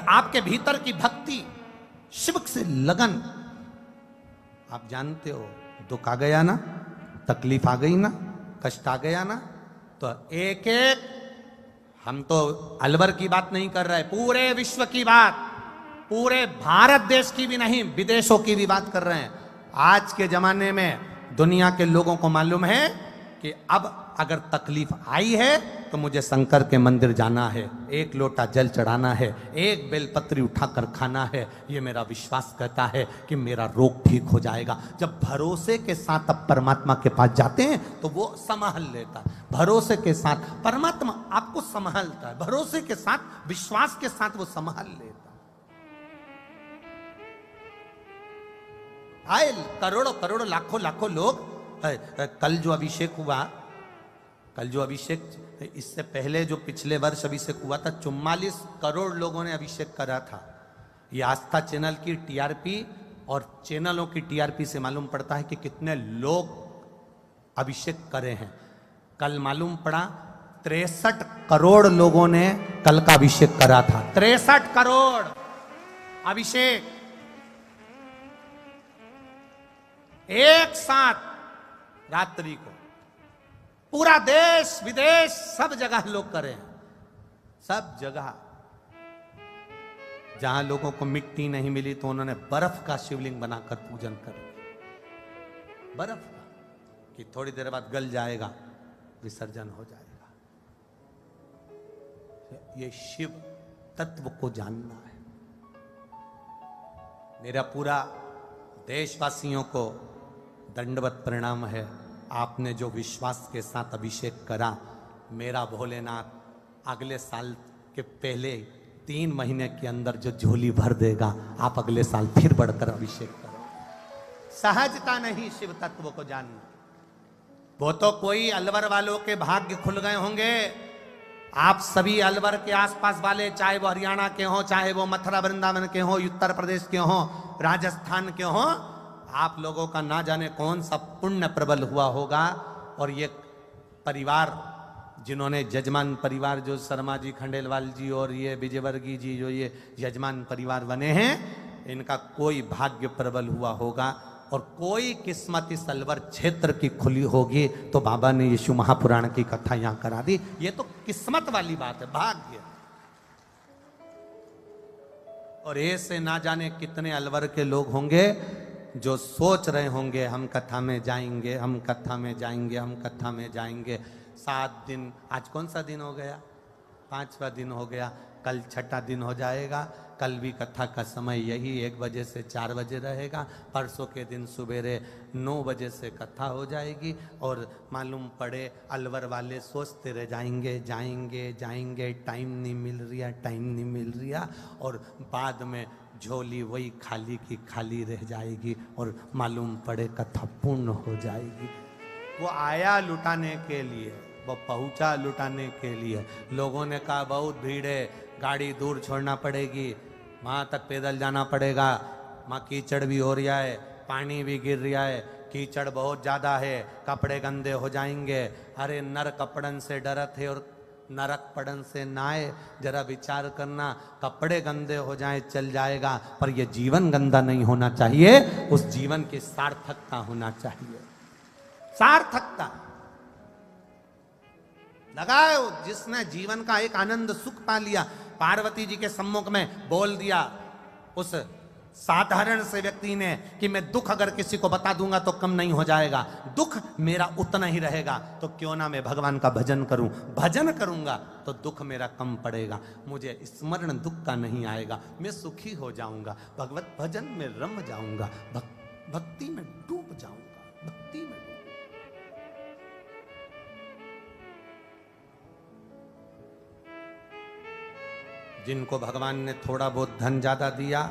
आपके भीतर की भक्ति, शिव से लगन, आप जानते हो दुख आ गया ना, तकलीफ आ गई ना, कष्ट आ गया ना, तो एक एक, हम तो अलवर की बात नहीं कर रहे, पूरे विश्व की बात, पूरे भारत देश की भी नहीं, विदेशों की भी बात कर रहे हैं। आज के जमाने में दुनिया के लोगों को मालूम है कि अब अगर तकलीफ आई है तो मुझे शंकर के मंदिर जाना है, एक लोटा जल चढ़ाना है, एक बेलपत्री उठाकर खाना है। ये मेरा विश्वास कहता है कि मेरा रोग ठीक हो जाएगा। जब भरोसे के साथ अब परमात्मा के पास जाते हैं तो वो संभाल लेता है। भरोसे के साथ परमात्मा आपको संभालता है, भरोसे के साथ, विश्वास के साथ वो संभाल लेता है। आए करोड़ों करोड़ों लाखों लाखों लोग, कल जो अभिषेक हुआ, कल जो अभिषेक, इससे पहले जो पिछले वर्ष अभिषेक हुआ था, 44 करोड़ लोगों ने अभिषेक करा था। ये आस्था चैनल की टीआरपी और चैनलों की टीआरपी से मालूम पड़ता है कि कितने लोग अभिषेक करे हैं। कल मालूम पड़ा 63 करोड़ लोगों ने कल का अभिषेक करा था। 63 करोड़ अभिषेक एक साथ रात्रि को, पूरा देश विदेश सब जगह लोग करे हैं, सब जगह। जहां लोगों को मिट्टी नहीं मिली तो उन्होंने बर्फ का शिवलिंग बनाकर पूजन कर, बर्फ का, कि थोड़ी देर बाद गल जाएगा, विसर्जन हो जाएगा। ये शिव तत्व को जानना है। मेरा पूरा देशवासियों को दंडवत प्रणाम है। आपने जो विश्वास के साथ अभिषेक करा, मेरा भोलेनाथ अगले साल के पहले 3 महीने के अंदर जो झोली भर देगा, आप अगले साल फिर बढ़कर अभिषेक करो। सहजता नहीं शिव तत्व को जानना। वो तो कोई अलवर वालों के भाग्य खुल गए होंगे। आप सभी अलवर के आसपास वाले, चाहे वो हरियाणा के हो, चाहे वो मथुरा वृंदावन के हो, उत्तर प्रदेश के हो, राजस्थान के हो, आप लोगों का ना जाने कौन सा पुण्य प्रबल हुआ होगा। और ये परिवार, जिन्होंने जजमान परिवार, जो शर्मा जी, खंडेलवाल जी और ये विजयवर्गीय जी, जो ये यजमान परिवार बने हैं, इनका कोई भाग्य प्रबल हुआ होगा और कोई किस्मत इस अलवर क्षेत्र की खुली होगी तो बाबा ने यीशु महापुराण की कथा यहां करा दी। ये तो किस्मत वाली बात है, भाग्य। और ऐसे ना जाने कितने अलवर के लोग होंगे जो सोच रहे होंगे हम कथा में जाएंगे, हम कथा में जाएंगे, हम कथा में जाएंगे। 7 दिन, आज कौन सा दिन हो गया? 5वां दिन हो गया, कल 6ठा दिन हो जाएगा। कल भी कथा का समय यही 1 बजे से 4 बजे रहेगा। परसों के दिन सुबेरे 9 बजे से कथा हो जाएगी। और मालूम पड़े अलवर वाले सोचते रह जाएंगे, जाएंगे जाएंगे, टाइम नहीं मिल रहा, टाइम नहीं मिल रहा, और बाद में झोली वही खाली की खाली रह जाएगी और मालूम पड़े कथा पूर्ण हो जाएगी। वो आया लुटाने के लिए, वो पहुंचा लुटाने के लिए। लोगों ने कहा बहुत भीड़ है, गाड़ी दूर छोड़ना पड़ेगी, वहां तक पैदल जाना पड़ेगा, वहां कीचड़ भी हो रहा है, पानी भी गिर रहा है, कीचड़ बहुत ज्यादा है, कपड़े गंदे हो जाएंगे। अरे नर कपड़न से डरत है और नरक पड़न से नाए। जरा विचार करना, कपड़े गंदे हो जाए चल जाएगा, पर यह जीवन गंदा नहीं होना चाहिए। उस जीवन की सार्थकता होना चाहिए, सार्थकता। लगाए जिसने जीवन का एक आनंद सुख पा लिया, पार्वती जी के सम्मुख में बोल दिया उस साधारण से व्यक्ति ने कि मैं दुख अगर किसी को बता दूंगा तो कम नहीं हो जाएगा, दुख मेरा उतना ही रहेगा, तो क्यों ना मैं भगवान का भजन करूं, भजन करूंगा तो दुख मेरा कम पड़ेगा, मुझे स्मरण दुख का नहीं आएगा, मैं सुखी हो जाऊंगा, भगवत भजन में रम जाऊंगा, भक्ति में डूब जाऊंगा, भक्ति में। जिनको भगवान ने थोड़ा बहुत धन ज्यादा दिया,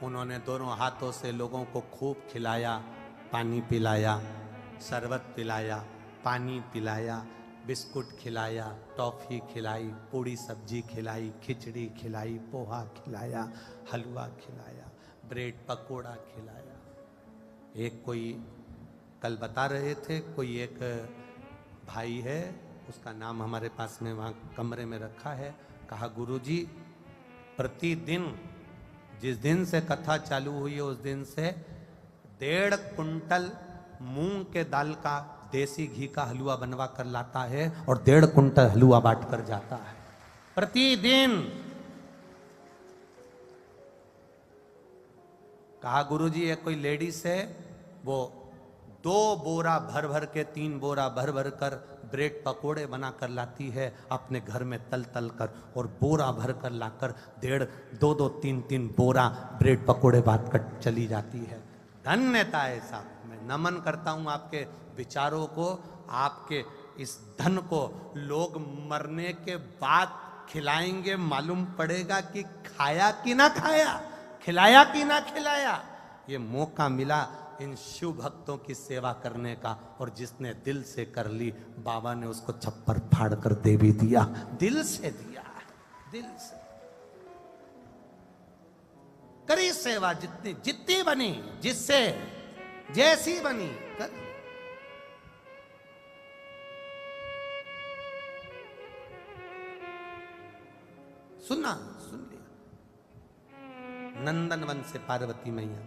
उन्होंने दोनों हाथों से लोगों को खूब खिलाया, पानी पिलाया, शरबत पिलाया, पानी पिलाया, बिस्कुट खिलाया, टॉफी खिलाई, पूड़ी सब्जी खिलाई, खिचड़ी खिलाई, पोहा खिलाया, हलवा खिलाया, ब्रेड पकोड़ा खिलाया। एक कोई कल बता रहे थे, कोई एक भाई है, उसका नाम हमारे पास में वहाँ कमरे में रखा है, कहा गुरुजी प्रतिदिन जिस दिन से कथा चालू हुई है उस दिन से 1.5 कुंटल मूंग के दाल का देसी घी का हलवा बनवा कर लाता है और 1.5 कुंटल हलवा बांट कर जाता है प्रतिदिन। कहा गुरुजी एक कोई लेडीज है वो 2 बोरा भर भर के 3 बोरा भर भर कर ब्रेड पकोड़े बना कर लाती है अपने घर में तल तल कर और बोरा भर कर लाकर 1.5 2 बोरा ब्रेड पकोड़े बांट कर चली जाती है। धन्यता है साहब। मैं नमन करता हूं आपके विचारों को, आपके इस धन को। लोग मरने के बाद खिलाएंगे, मालूम पड़ेगा कि खाया कि ना खाया, खिलाया कि ना खिलाया। ये मौका मिला इन शिव भक्तों की सेवा करने का, और जिसने दिल से कर ली बाबा ने उसको छप्पर फाड़ कर दे भी दिया। दिल से दिया, दिल से करी सेवा जितनी जितनी बनी, जिससे जैसी बनी कर। सुना, सुन लिया। नंदनवन से पार्वती मैया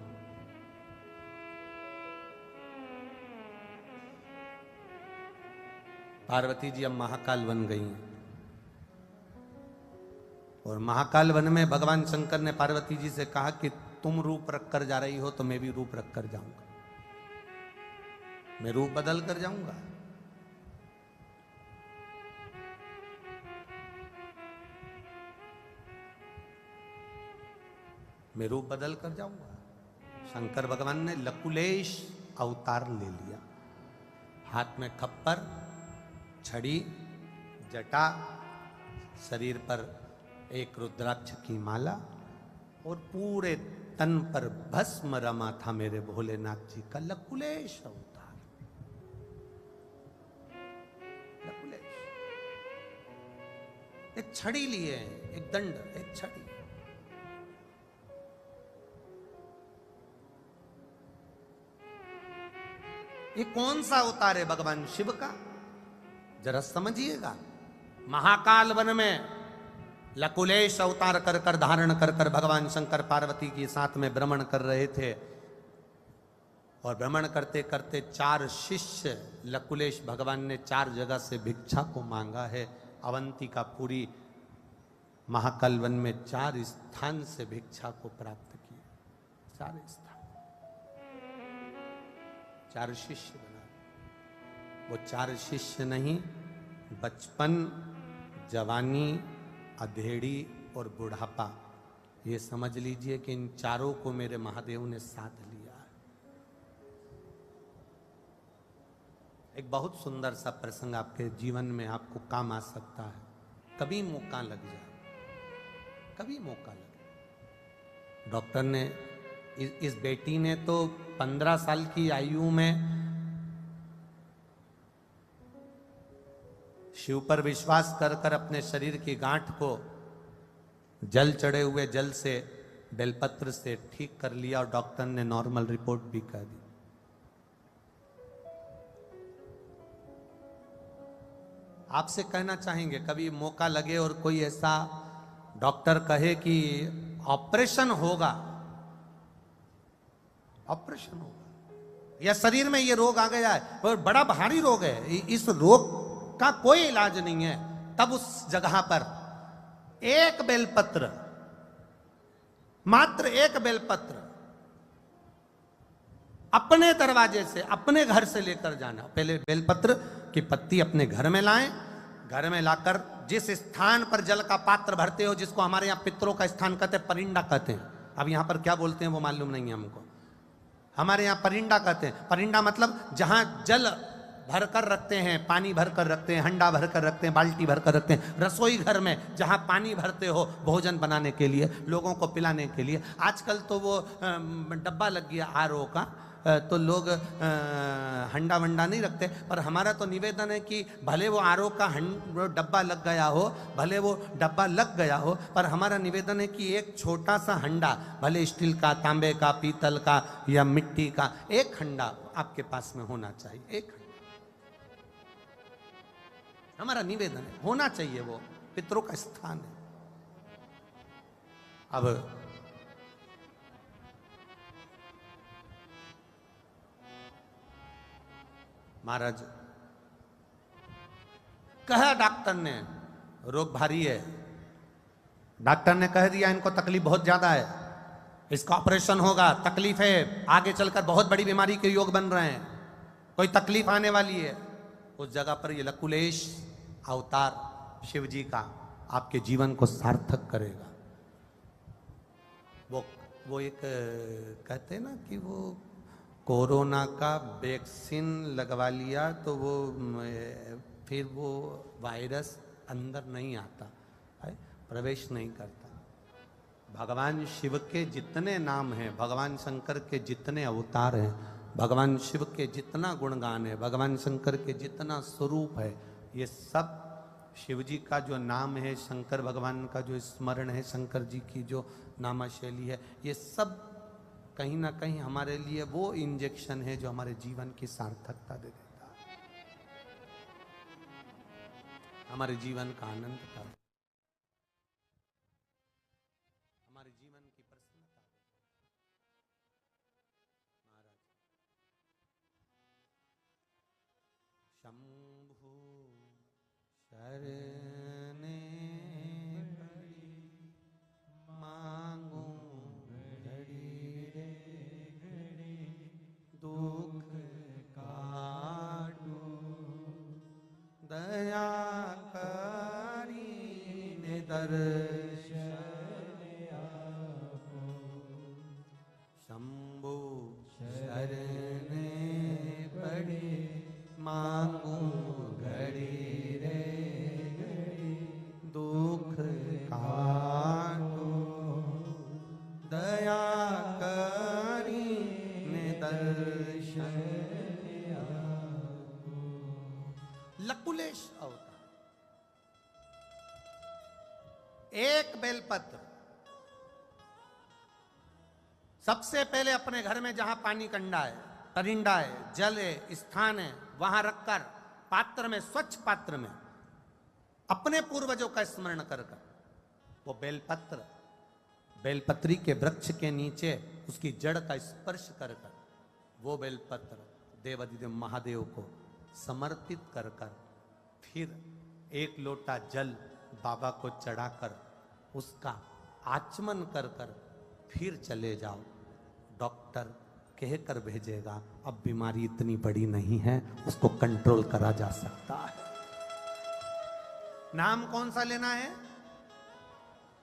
पार्वती जी अब महाकाल वन गई हैं, और महाकाल वन में भगवान शंकर ने पार्वती जी से कहा कि तुम रूप रख कर जा रही हो तो मैं भी रूप रख कर जाऊंगा, मैं रूप बदल कर जाऊंगा। मैं रूप बदल कर जाऊंगा। शंकर भगवान ने लकुलेश अवतार ले लिया। हाथ में खप्पर, छड़ी, जटा, शरीर पर एक रुद्राक्ष की माला, और पूरे तन पर भस्म रमा था मेरे भोलेनाथ जी का। लकुलेश अवतार, लकुलेश। एक छड़ी लिए, एक दंड, एक छड़ी। ये कौन सा अवतार है भगवान शिव का, जरा समझिएगा। महाकाल वन में लकुलेश अवतार कर कर धारण कर कर भगवान शंकर पार्वती के साथ में भ्रमण कर रहे थे, और भ्रमण करते करते 4 शिष्य लकुलेश भगवान ने 4 जगह से भिक्षा को मांगा है। अवंतिका पुरी महाकाल वन में 4 स्थान से भिक्षा को प्राप्त किया। 4 स्थान, 4 शिष्य बना। वो 4 शिष्य नहीं, बचपन, जवानी, अधेड़ी और बुढ़ापा, ये समझ लीजिए कि इन 4 को मेरे महादेव ने साथ लिया है। एक बहुत सुंदर सा प्रसंग आपके जीवन में आपको काम आ सकता है। कभी मौका लग जाए, कभी मौका लगे। डॉक्टर ने इस बेटी ने तो 15 साल की आयु में शिव पर विश्वास कर कर अपने शरीर की गांठ को जल चढ़े हुए जल से, बेलपत्र से ठीक कर लिया, और डॉक्टर ने नॉर्मल रिपोर्ट भी कर दी। आपसे कहना चाहेंगे कभी मौका लगे और कोई ऐसा डॉक्टर कहे कि ऑपरेशन होगा, ऑपरेशन होगा, या शरीर में ये रोग आ गया है और बड़ा भारी रोग है, इस रोग का कोई इलाज नहीं है, तब उस जगह पर एक बेलपत्र, मात्र एक बेलपत्र अपने दरवाजे से, अपने घर से लेकर जाना। पहले बेलपत्र की पत्ती अपने घर में लाएं, घर में लाकर जिस स्थान पर जल का पात्र भरते हो, जिसको हमारे यहाँ पितरों का स्थान कहते हैं, परिंडा कहते हैं। अब यहाँ पर क्या बोलते हैं वो मालूम नहीं है हमको, हमारे यहाँ परिंडा कहते हैं। परिंडा मतलब जहां जल भर कर रखते हैं, पानी भर कर रखते हैं, हंडा भर कर रखते हैं, बाल्टी भर कर रखते हैं। रसोई घर में जहां पानी भरते हो भोजन बनाने के लिए, लोगों को पिलाने के लिए। आजकल तो वो डब्बा लग गया आरओ का, तो लोग हंडा वंडा नहीं रखते, पर हमारा तो निवेदन है कि भले वो आरओ का डब्बा लग गया हो, भले वो डब्बा लग गया हो, पर हमारा निवेदन है कि एक छोटा सा हंडा, भले स्टील का, तांबे का, पीतल का या मिट्टी का, एक हंडा आपके पास में होना चाहिए। एक हमारा निवेदन है, होना चाहिए, वो पितरों का स्थान है। अब महाराज कहा डॉक्टर ने रोग भारी है, डॉक्टर ने कह दिया इनको तकलीफ बहुत ज्यादा है, इसका ऑपरेशन होगा, तकलीफ है, आगे चलकर बहुत बड़ी बीमारी के योग बन रहे हैं, कोई तकलीफ आने वाली है। उस जगह पर ये लकुलेश अवतार शिव जी का आपके जीवन को सार्थक करेगा। वो एक कहते हैं ना कि वो कोरोना का वैक्सीन लगवा लिया तो वो फिर वो वायरस अंदर नहीं आता है, प्रवेश नहीं करता। भगवान शिव के जितने नाम हैं, भगवान शंकर के जितने अवतार हैं, भगवान शिव के जितना गुणगान है, भगवान शंकर के जितना स्वरूप है, ये सब शिव जी का जो नाम है, शंकर भगवान का जो स्मरण है, शंकर जी की जो नामा शैली है, ये सब कहीं ना कहीं हमारे लिए वो इंजेक्शन है जो हमारे जीवन की सार्थकता दे देता है, हमारे जीवन का आनंद का, हमारे जीवन की प्रसन्नता। महाराज शंभु शरणे पड़ी मांगू घड़ी रे घड़ी, दुख काटू दया करी निदर्शन आपो, शंभु शरणे पड़ी मांगू घड़ी रे घड़ी, दुख काटो दया करी निदर्शन आपो। लकुलेश अवतार। एक बेलपत्र सबसे पहले अपने घर में जहां पानी कंडा है, परिंडा है, जल है, स्थान है, वहां रखकर पात्र में, स्वच्छ पात्र में अपने पूर्वजों का स्मरण कर वो बेलपत्र, बेलपत्री के वृक्ष के नीचे उसकी जड़ का स्पर्श कर वो बेलपत्र देवाधिदेव महादेव को समर्पित कर फिर एक लोटा जल बाबा को चढ़ाकर उसका आचमन कर फिर चले जाओ। डॉक्टर कहकर भेजेगा अब बीमारी इतनी बड़ी नहीं है, उसको कंट्रोल करा जा सकता है। नाम कौन सा लेना है?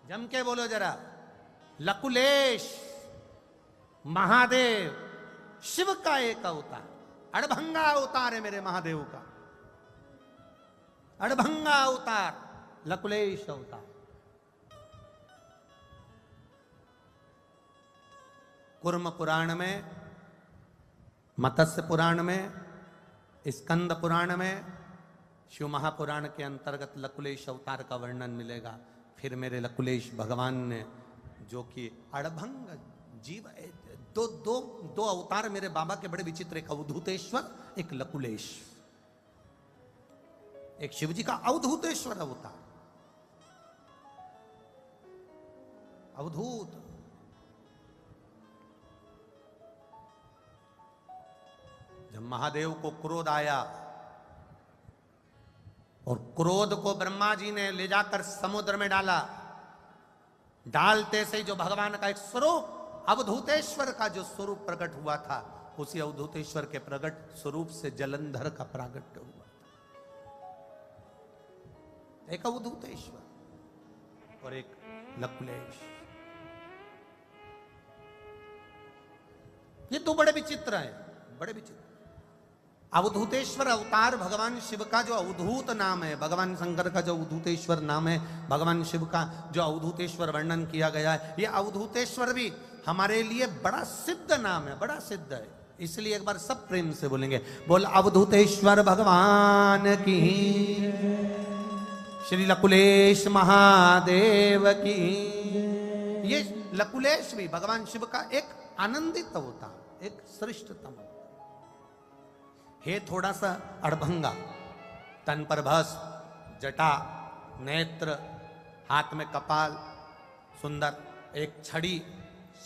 जम के बोलो जरा। लकुलेश महादेव शिव का एक अवतार, अड़भंगा अवतार है मेरे महादेव का, अड़भंगा अवतार, लकुलेश अवतार। कुर्म पुराण में, मत्स्य पुराण में, स्कंद पुराण में, शिव महापुराण के अंतर्गत लकुलेश अवतार का वर्णन मिलेगा। फिर मेरे लकुलेश भगवान ने जो कि अड़भंग जीव, दो दो दो अवतार मेरे बाबा के बड़े विचित्र, एक अवधूतेश्वर, एक लकुलेश। एक शिव जी का अवधूतेश्वर अवतार, अवधूत। जब महादेव को क्रोध आया और क्रोध को ब्रह्मा जी ने ले जाकर समुद्र में डाला, डालते से जो भगवान का एक स्वरूप, अवधूतेश्वर का जो स्वरूप प्रकट हुआ था, उसी अवधूतेश्वर के प्रकट स्वरूप से जलंधर का प्रागट्य हुआ था। एक अवधूतेश्वर और एक लकुलेश, ये दो बड़े विचित्र हैं, बड़े विचित्र। अवधूतेश्वर अवतार भगवान शिव का जो अवधूत नाम है, भगवान शंकर का जो अवधूतेश्वर नाम है, भगवान शिव का जो अवधूतेश्वर वर्णन किया गया है, ये अवधूतेश्वर भी हमारे लिए बड़ा सिद्ध नाम है, बड़ा सिद्ध है। इसलिए एक बार सब प्रेम से बोलेंगे, बोल अवधूतेश्वर भगवान की, श्री लकुलेश महादेव की। ये लकुलेश भी भगवान शिव का एक आनंदित अवतार, एक श्रेष्ठतम अवतार है। थोड़ा सा अड़भंगा, तन पर भस्म, जटा, नेत्र, हाथ में कपाल, सुंदर एक छड़ी,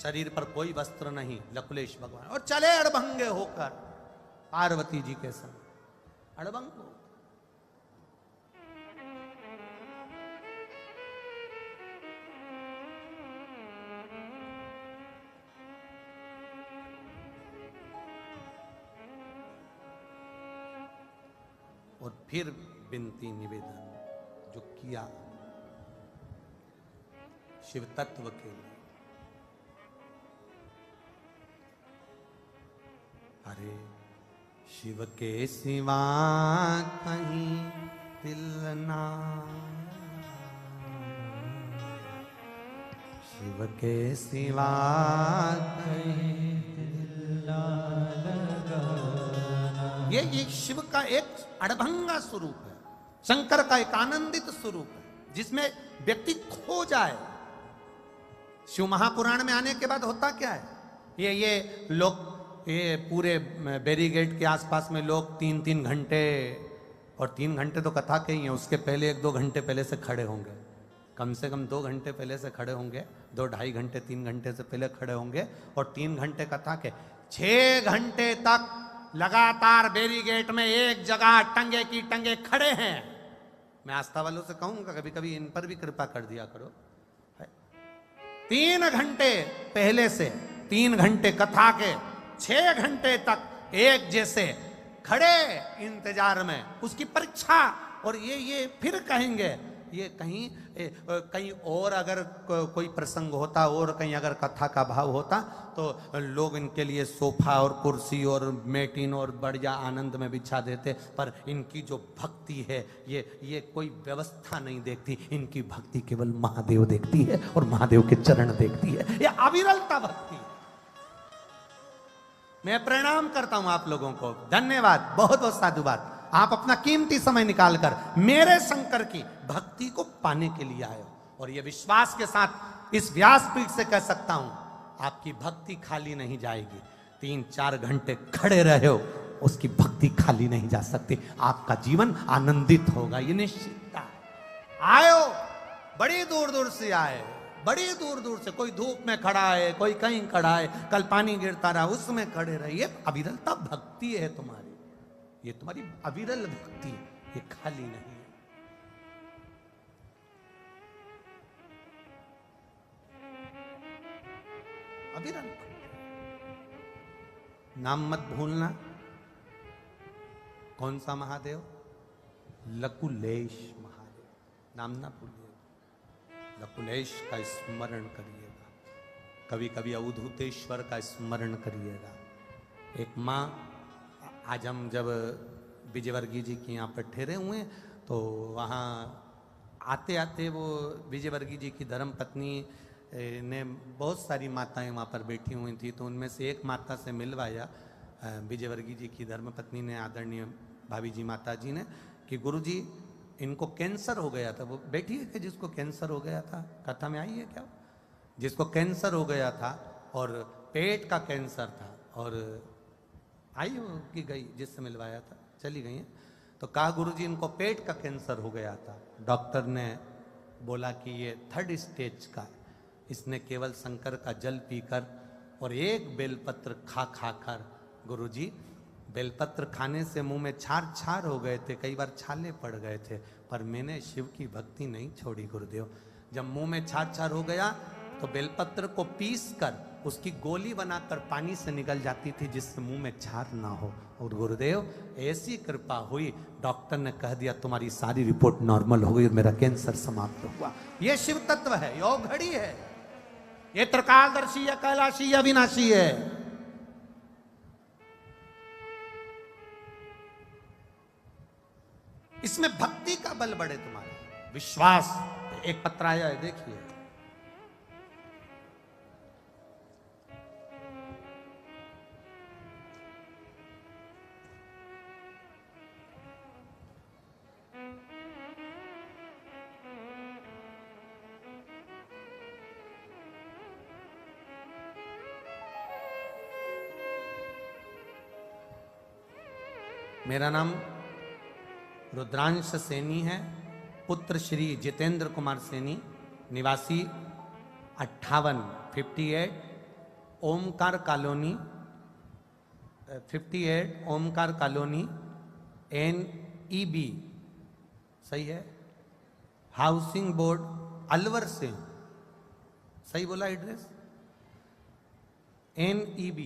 शरीर पर कोई वस्त्र नहीं, लकुलेश भगवान, और चले अड़भंगे होकर पार्वती जी के संग। अड़भंग हो। और फिर विनती निवेदन जो किया शिव तत्व के लिए, अरे शिव के सिवा कहीं दिल ना, शिव के सिवा कहीं दिल ना लगाना। ये शिव का एक अड़भंगा स्वरूप है, शंकर का एक आनंदित स्वरूप है, जिसमें व्यक्ति खो जाए। शिव महापुराण में आने के बाद होता क्या है, ये लोग, ये पूरे बैरीगेट के आसपास में लोग 3-3 घंटे, और 3 घंटे तो कथा के ही है, उसके पहले 1-2 घंटे पहले से खड़े होंगे, कम से कम 2 घंटे पहले से खड़े होंगे, 2-2.5 घंटे 3 घंटे से पहले खड़े होंगे, और 3 घंटे कथा के 6 घंटे तक लगातार बैरीगेट में एक जगह टंगे की टंगे खड़े हैं। मैं आस्था वालों से कहूंगा कभी कभी इन पर भी कृपा कर दिया करो। 3 घंटे पहले से 3 घंटे कथा के 6 घंटे तक एक जैसे खड़े इंतजार में, उसकी परीक्षा। और ये फिर कहेंगे, ये कहीं और अगर कोई प्रसंग होता और कहीं अगर कथा का भाव होता तो लोग इनके लिए सोफा और कुर्सी और मेटिन और बढ़िया आनंद में बिछा देते, पर इनकी जो भक्ति है ये कोई व्यवस्था नहीं देखती, इनकी भक्ति केवल महादेव देखती है और महादेव के चरण देखती है। ये अविरलता भक्ति है। मैं प्रणाम करता हूं आप लोगों को, धन्यवाद, बहुत बहुत साधुवाद। आप अपना कीमती समय निकालकर मेरे शंकर की भक्ति को पाने के लिए आए हो, और ये विश्वास के साथ इस व्यासपीठ से कह सकता हूं, आपकी भक्ति खाली नहीं जाएगी। 3-4 घंटे खड़े रहे हो, उसकी भक्ति खाली नहीं जा सकती, आपका जीवन आनंदित होगा, ये निश्चितता है। आए हो, बड़ी दूर दूर से आए, बड़ी दूर दूर से, कोई धूप में खड़ा है, कोई कहीं खड़ा है, कल पानी गिरता रहा उसमें खड़े रहे, ये अविरलता भक्ति है तुम्हारी, ये तुम्हारी अविरल भक्ति, ये खाली नहीं है। अविरल नाम मत भूलना। कौन सा महादेव? लकुलेश महादेव, नाम ना भूलिएगा। लकुलेश का स्मरण करिएगा, कभी कभी अवधूतेश्वर का स्मरण करिएगा। एक माँ, आज हम जब विजयवर्गीय जी के यहाँ पर ठहरे हुए तो वहाँ आते आते वो विजयवर्गीय जी की धर्म पत्नी ने, बहुत सारी माताएं वहाँ पर बैठी हुई थी, तो उनमें से एक माता से मिलवाया विजयवर्गीय जी की धर्म पत्नी ने, आदरणीय भाभी जी माता जी ने, कि गुरुजी इनको कैंसर हो गया था। वो बैठी है कि जिसको कैंसर हो गया था, कथा में आई है क्या? जिसको कैंसर हो गया था और पेट का कैंसर था, और आई हो कि गई, जिससे मिलवाया था चली गई हैं। तो कहा गुरुजी इनको पेट का कैंसर हो गया था, डॉक्टर ने बोला कि ये 3rd स्टेज का, इसने केवल शंकर का जल पीकर और एक बेलपत्र खा कर, गुरुजी बेलपत्र खाने से मुंह में छार छार हो गए थे, कई बार छाले पड़ गए थे, पर मैंने शिव की भक्ति नहीं छोड़ी गुरुदेव। जब मुंह में छार छार हो गया तो बेलपत्र को पीस कर उसकी गोली बनाकर पानी से निकल जाती थी, जिससे मुंह में छार ना हो। और गुरुदेव ऐसी कृपा हुई, डॉक्टर ने कह दिया तुम्हारी सारी रिपोर्ट नॉर्मल हो गई और मेरा कैंसर समाप्त हुआ। ये शिव तत्व है, योग घड़ी है, ये त्रिकालदर्शी है, कैलाशी है, अविनाशी है। इसमें भक्ति का बल बढ़े, तुम्हारे विश्वास। एक पत्र आया है, देखिए। मेरा नाम रुद्रांश सैनी है, पुत्र श्री जितेंद्र कुमार सैनी, निवासी 58 Omkar colony 58 Omkar colony NEB, सही है, हाउसिंग बोर्ड अलवर से, सही बोला एड्रेस? NEB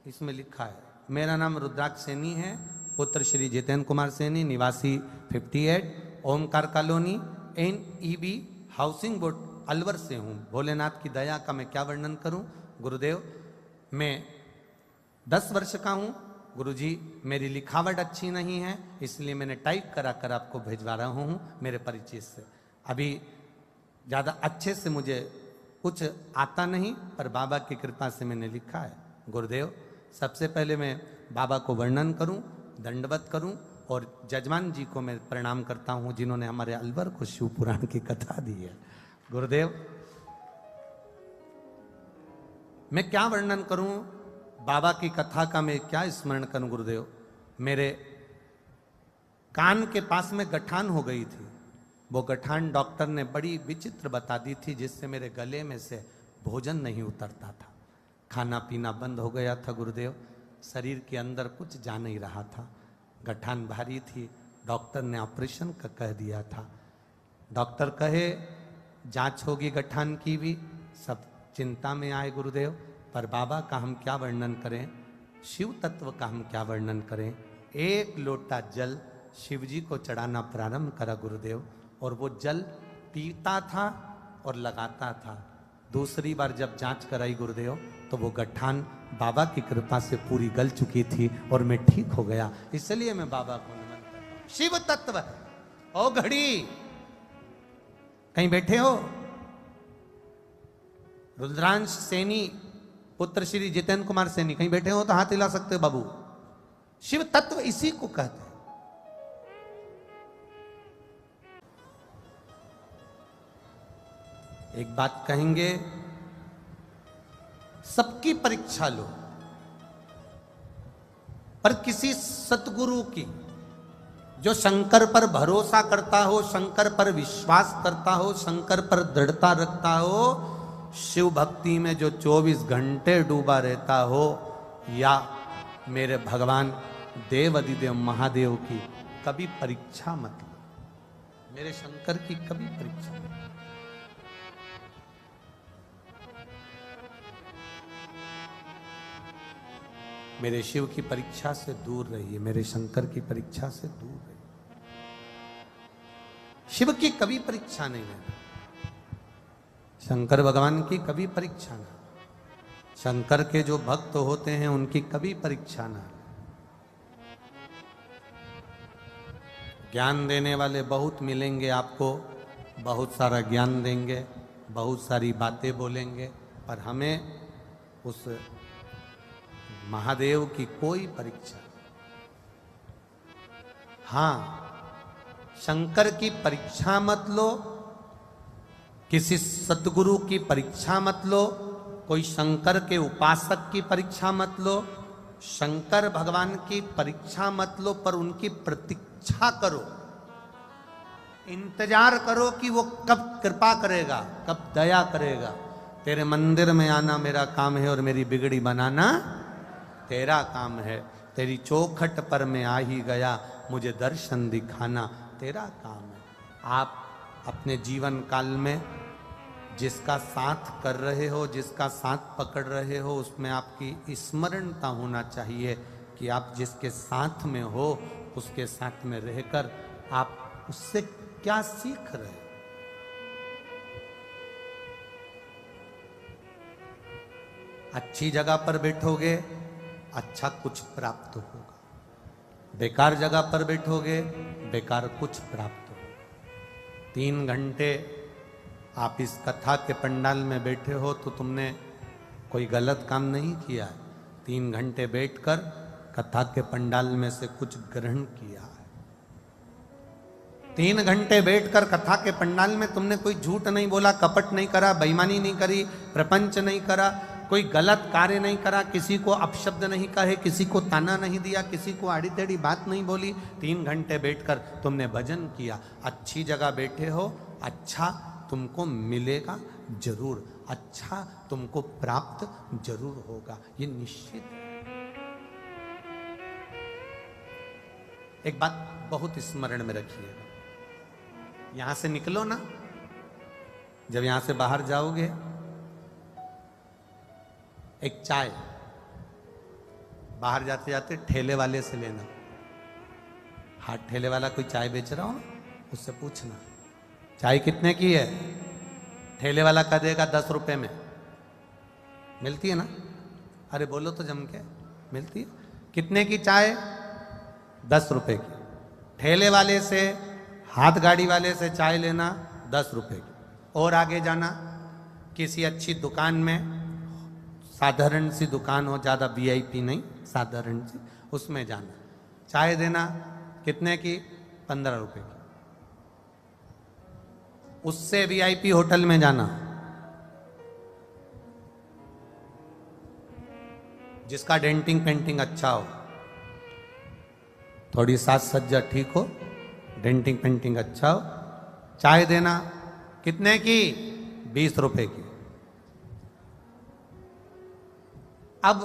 इसमें लिखा है। मेरा नाम रुद्राक्ष सैनी है, पुत्र श्री जितेंद्र कुमार सैनी, निवासी 58 Omkar colony NEB housing board Alwar से हूँ। भोलेनाथ की दया का मैं क्या वर्णन करूँ गुरुदेव। मैं 10 वर्ष का हूँ गुरुजी, मेरी लिखावट अच्छी नहीं है, इसलिए मैंने टाइप करा कर आपको भिजवा रहा हूँ मेरे परिचय से। अभी ज़्यादा अच्छे से मुझे कुछ आता नहीं, पर बाबा की कृपा से मैंने लिखा है गुरुदेव। सबसे पहले मैं बाबा को वर्णन करूं, दंडवत करूं, और जजमान जी को मैं प्रणाम करता हूं जिन्होंने हमारे अलवर को शिव पुराण की कथा दी है। गुरुदेव मैं क्या वर्णन करूं बाबा की कथा का, मैं क्या स्मरण करूं गुरुदेव। मेरे कान के पास में गठान हो गई थी, वो गठान डॉक्टर ने बड़ी विचित्र बता दी थी, जिससे मेरे गले में से भोजन नहीं उतरता था, खाना पीना बंद हो गया था गुरुदेव, शरीर के अंदर कुछ जा नहीं रहा था, गठान भारी थी। डॉक्टर ने ऑपरेशन का कह दिया था। डॉक्टर कहे जांच होगी गठान की भी, सब चिंता में आए गुरुदेव। पर बाबा का हम क्या वर्णन करें, शिव तत्व का हम क्या वर्णन करें। एक लोटा जल शिव जी को चढ़ाना प्रारंभ करा गुरुदेव, और वो जल पीता था और लगाता था। दूसरी बार जब जांच कराई गुरुदेव, तो वो गठान बाबा की कृपा से पूरी गल चुकी थी और मैं ठीक हो गया। इसलिए मैं बाबा को नमन करता हूं। शिव तत्व ओ घड़ी, कहीं बैठे हो? रुद्रांश सैनी, पुत्र श्री जितेंद्र कुमार सैनी, कहीं बैठे हो तो हाथ हिला सकते हो बाबू। शिव तत्व इसी को कहते हैं। एक बात कहेंगे, सबकी परीक्षा लो, पर किसी सतगुरु की, जो शंकर पर भरोसा करता हो, शंकर पर विश्वास करता हो, शंकर पर दृढ़ता रखता हो, शिव भक्ति में जो 24 घंटे डूबा रहता हो, या मेरे भगवान देव अधिदेव महादेव की कभी परीक्षा मत लो। मेरे शंकर की कभी परीक्षा मत लो। मेरे शिव की परीक्षा से दूर रहिए, मेरे शंकर की परीक्षा से दूर रहिए। शिव की कभी परीक्षा नहीं लेना, शंकर भगवान की कभी परीक्षा ना, शंकर के जो भक्त होते हैं उनकी कभी परीक्षा ना। ज्ञान देने वाले बहुत मिलेंगे आपको, बहुत सारा ज्ञान देंगे, बहुत सारी बातें बोलेंगे, पर हमें उस महादेव की कोई परीक्षा। हां, शंकर की परीक्षा मत लो, किसी सतगुरु की परीक्षा मत लो, कोई शंकर के उपासक की परीक्षा मत लो, शंकर भगवान की परीक्षा मत लो, पर उनकी प्रतीक्षा करो, इंतजार करो कि वो कब कृपा करेगा, कब दया करेगा। तेरे मंदिर में आना मेरा काम है और मेरी बिगड़ी बनाना तेरा काम है। तेरी चौखट पर मैं आ ही गया, मुझे दर्शन दिखाना तेरा काम है। आप अपने जीवन काल में जिसका साथ कर रहे हो, जिसका साथ पकड़ रहे हो, उसमें आपकी स्मरणता होना चाहिए कि आप जिसके साथ में हो, उसके साथ में रहकर आप उससे क्या सीख रहे हो। अच्छी जगह पर बैठोगे, अच्छा कुछ प्राप्त होगा, बेकार जगह पर बैठोगे, बेकार कुछ प्राप्त होगा। 3 घंटे आप इस कथा के पंडाल में बैठे हो तो तुमने कोई गलत काम नहीं किया है। 3 घंटे बैठकर कथा के पंडाल में से कुछ ग्रहण किया है। 3 घंटे बैठकर कथा के पंडाल में तुमने कोई झूठ नहीं बोला, कपट नहीं करा, बेईमानी नहीं करी, प्रपंच नहीं करा, कोई गलत कार्य नहीं करा, किसी को अपशब्द नहीं कहे, किसी को ताना नहीं दिया, किसी को आड़ी टेढ़ी बात नहीं बोली। 3 घंटे बैठकर तुमने भजन किया। अच्छी जगह बैठे हो, अच्छा तुमको मिलेगा जरूर, अच्छा तुमको प्राप्त जरूर होगा, ये निश्चित है। एक बात बहुत स्मरण में रखिएगा, यहां से निकलो ना, जब यहां से बाहर जाओगे, एक चाय बाहर जाते जाते ठेले वाले से लेना। हाथ ठेले वाला कोई चाय बेच रहा हो ना, उससे पूछना चाय कितने की है। ठेले वाला कह देगा 10 रुपए में। मिलती है ना? अरे बोलो तो जम के, मिलती है। कितने की चाय? 10 रुपए की। ठेले वाले से, हाथ गाड़ी वाले से चाय लेना 10 रुपए की। और आगे जाना, किसी अच्छी दुकान में, साधारण सी दुकान हो, ज़्यादा वीआईपी नहीं, साधारण सी, उसमें जाना, चाय देना कितने की? 15 रुपए की। उससे वीआईपी होटल में जाना, जिसका डेंटिंग पेंटिंग अच्छा हो, थोड़ी साज सज्जा ठीक हो, डेंटिंग पेंटिंग अच्छा हो, चाय देना कितने की? 20 रुपए की। अब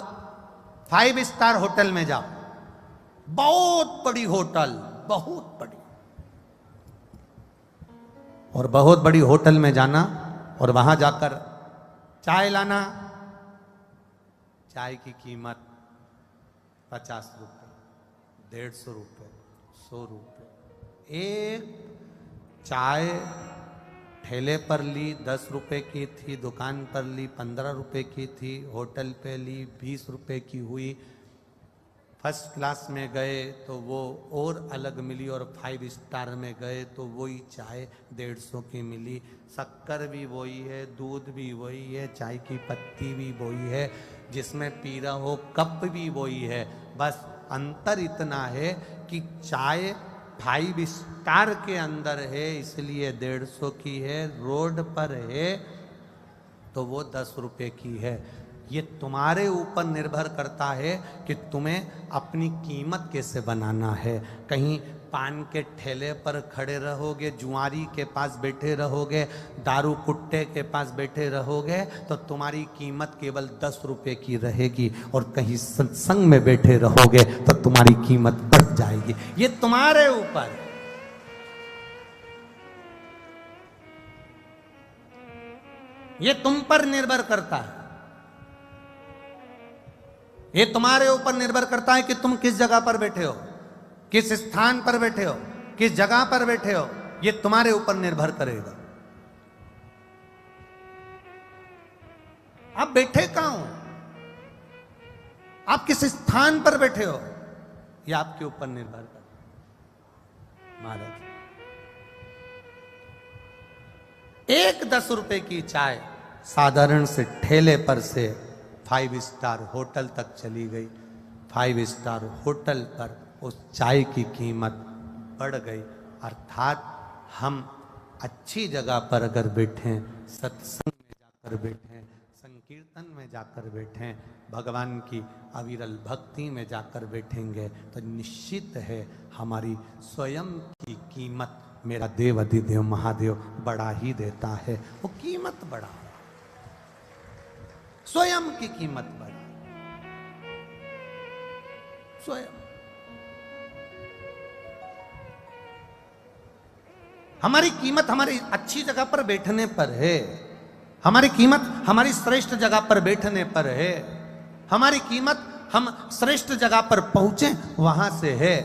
5 स्टार होटल में जाओ, बहुत बड़ी होटल, बहुत बड़ी, और बहुत बड़ी होटल में जाना और वहां जाकर चाय लाना। चाय की कीमत 50 रुपए, 150 रुपए, 100 रुपए। एक चाय ठेले पर ली 10 रुपए की थी, दुकान पर ली 15 रुपए की थी, होटल पे ली 20 रुपए की हुई। फर्स्ट क्लास में गए तो वो और अलग मिली, और 5 स्टार में गए तो वही चाय 150 की मिली। शक्कर भी वही है, दूध भी वही है, चाय की पत्ती भी वही है, जिसमें पी रहा हो कप भी वही है। बस अंतर इतना है कि चाय 5 स्टार के अंदर है इसलिए 150 की है, रोड पर है तो वो 10 रुपए की है। ये तुम्हारे ऊपर निर्भर करता है कि तुम्हें अपनी कीमत कैसे बनाना है। कहीं पान के ठेले पर खड़े रहोगे, जुआरी के पास बैठे रहोगे, दारू कुट्टे के पास बैठे रहोगे, तो तुम्हारी कीमत केवल 10 रुपए की रहेगी, और कहीं सत्संग में बैठे रहोगे तो तुम्हारी कीमत बढ़ जाएगी। ये तुम्हारे ऊपर, ये तुम पर निर्भर करता है। ये तुम्हारे ऊपर निर्भर करता है कि तुम किस जगह पर बैठे हो, किस स्थान पर बैठे हो, किस जगह पर बैठे हो। ये तुम्हारे ऊपर निर्भर करेगा। आप बैठे कहां हो, आप किस स्थान पर बैठे हो, ये आपके ऊपर निर्भर करता है। महाराज, एक 10 रुपए की चाय साधारण से ठेले पर से 5 स्टार होटल तक चली गई। 5 स्टार होटल पर उस चाय की कीमत बढ़ गई। अर्थात हम अच्छी जगह पर अगर बैठें, सत्संग में जाकर बैठें, संकीर्तन में जाकर बैठें, भगवान की अविरल भक्ति में जाकर बैठेंगे, तो निश्चित है हमारी स्वयं की कीमत मेरा देव अधिदेव महादेव बढ़ा ही देता है। वो कीमत बढ़ा, स्वयं की कीमत बढ़ा, स्वयं। हमारी कीमत हमारी अच्छी जगह पर बैठने पर है, हमारी कीमत हमारी श्रेष्ठ जगह पर बैठने पर है, हमारी कीमत हम श्रेष्ठ जगह पर पहुंचे वहां से है।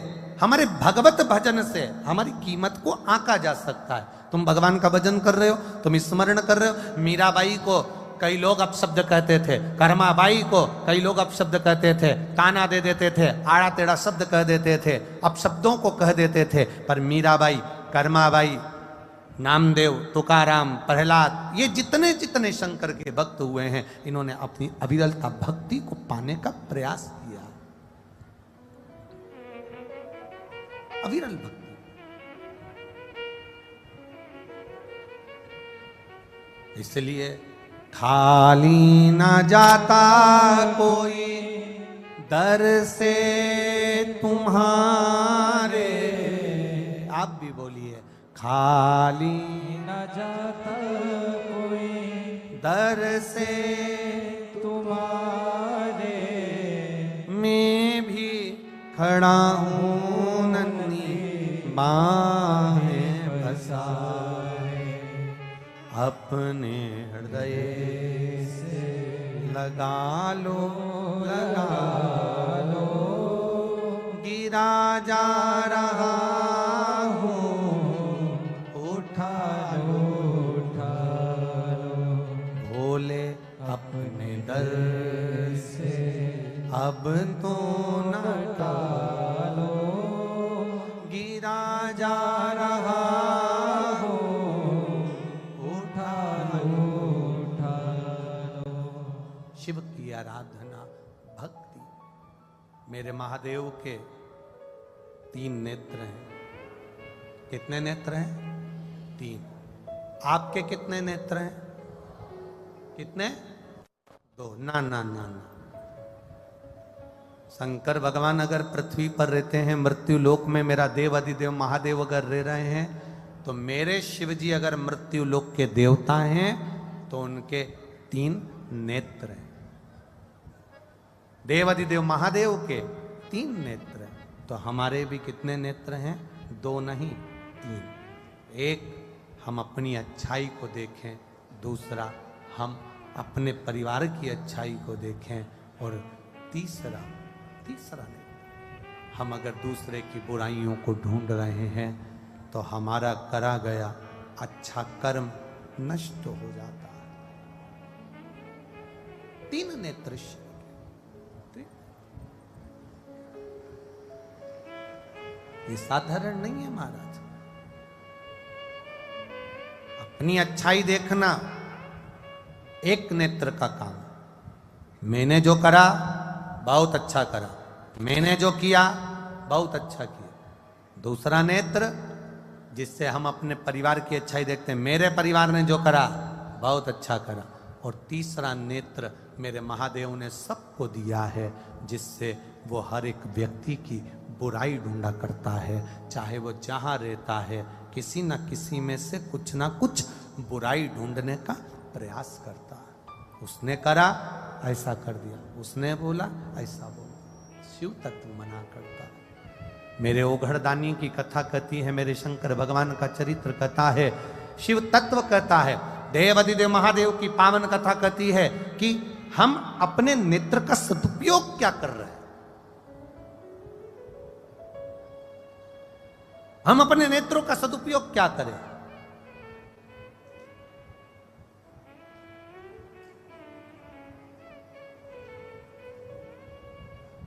हमारे भगवत भजन से हमारी कीमत को आंका जा सकता है। तुम भगवान का भजन कर रहे हो, तुम स्मरण कर रहे हो। मीराबाई को कई लोग अपशब्द कहते थे, कर्माबाई को कई लोग अपशब्द कहते थे, ताना दे देते थे, आड़ा टेढ़ा शब्द कह देते थे, अपशब्दों को कह देते थे। पर मीराबाई, कर्माबाई, नामदेव, तुकाराम, प्रहलाद, ये जितने जितने शंकर के भक्त हुए हैं, इन्होंने अपनी अविरलता भक्ति को पाने का प्रयास किया। अविरल भक्ति। इसलिए खाली न जाता कोई दर से तुम्हारे। आप भी बोलिए, खाली न जाता दर से तुम्हारे मैं भी खड़ा हूँ नन्ही बाहें बसाए, अपने हृदय से लगा लो, गिरा जा रहा हूँ, उठा लो, भोले अपने दर से अब तो न टालो, गिरा जा रहा हूँ, उठा लो। शिव की आराधना भक्ति। मेरे महादेव के 3 नेत्र हैं। कितने नेत्र हैं? 3। आपके कितने नेत्र हैं? कितने? 2। ना ना ना ना। शंकर भगवान अगर पृथ्वी पर रहते हैं, मृत्यु लोक में मेरा देव अधिदेव महादेव अगर रह रहे हैं, तो मेरे शिव जी अगर मृत्यु लोक के देवता हैं तो उनके 3 नेत्र हैं। देव अधिदेव महादेव के 3 नेत्र हैं। तो हमारे भी कितने नेत्र हैं? 2 नहीं 3। एक हम अपनी अच्छाई को देखें, दूसरा हम अपने परिवार की अच्छाई को देखें, और तीसरा नहीं, हम अगर दूसरे की बुराइयों को ढूंढ रहे हैं तो हमारा करा गया अच्छा कर्म नष्ट हो जाता है। 3 नेत्र ये साधारण नहीं है महाराज। अपनी अच्छाई देखना एक नेत्र का काम। मैंने जो करा बहुत अच्छा करा, मैंने जो किया बहुत अच्छा किया। दूसरा नेत्र जिससे हम अपने परिवार की अच्छाई देखते हैं, मेरे परिवार ने जो करा बहुत अच्छा करा। और तीसरा नेत्र मेरे महादेव ने सबको दिया है, जिससे वो हर एक व्यक्ति की बुराई ढूंढा करता है, चाहे वो जहाँ रहता है किसी न किसी में से कुछ ना कुछ बुराई ढूंढने का प्रयास करता है। उसने करा ऐसा कर दिया, उसने बोला ऐसा बोला। शिव तत्व मना करता है। मेरे ओघड़दानी की कथा कहती है, मेरे शंकर भगवान का चरित्र कहता है, शिव तत्व कहता है, देव अधिदेव महादेव की पावन कथा कहती है कि हम अपने नेत्र का सदुपयोग क्या कर रहे हैं। हम अपने नेत्रों का सदुपयोग क्या करें।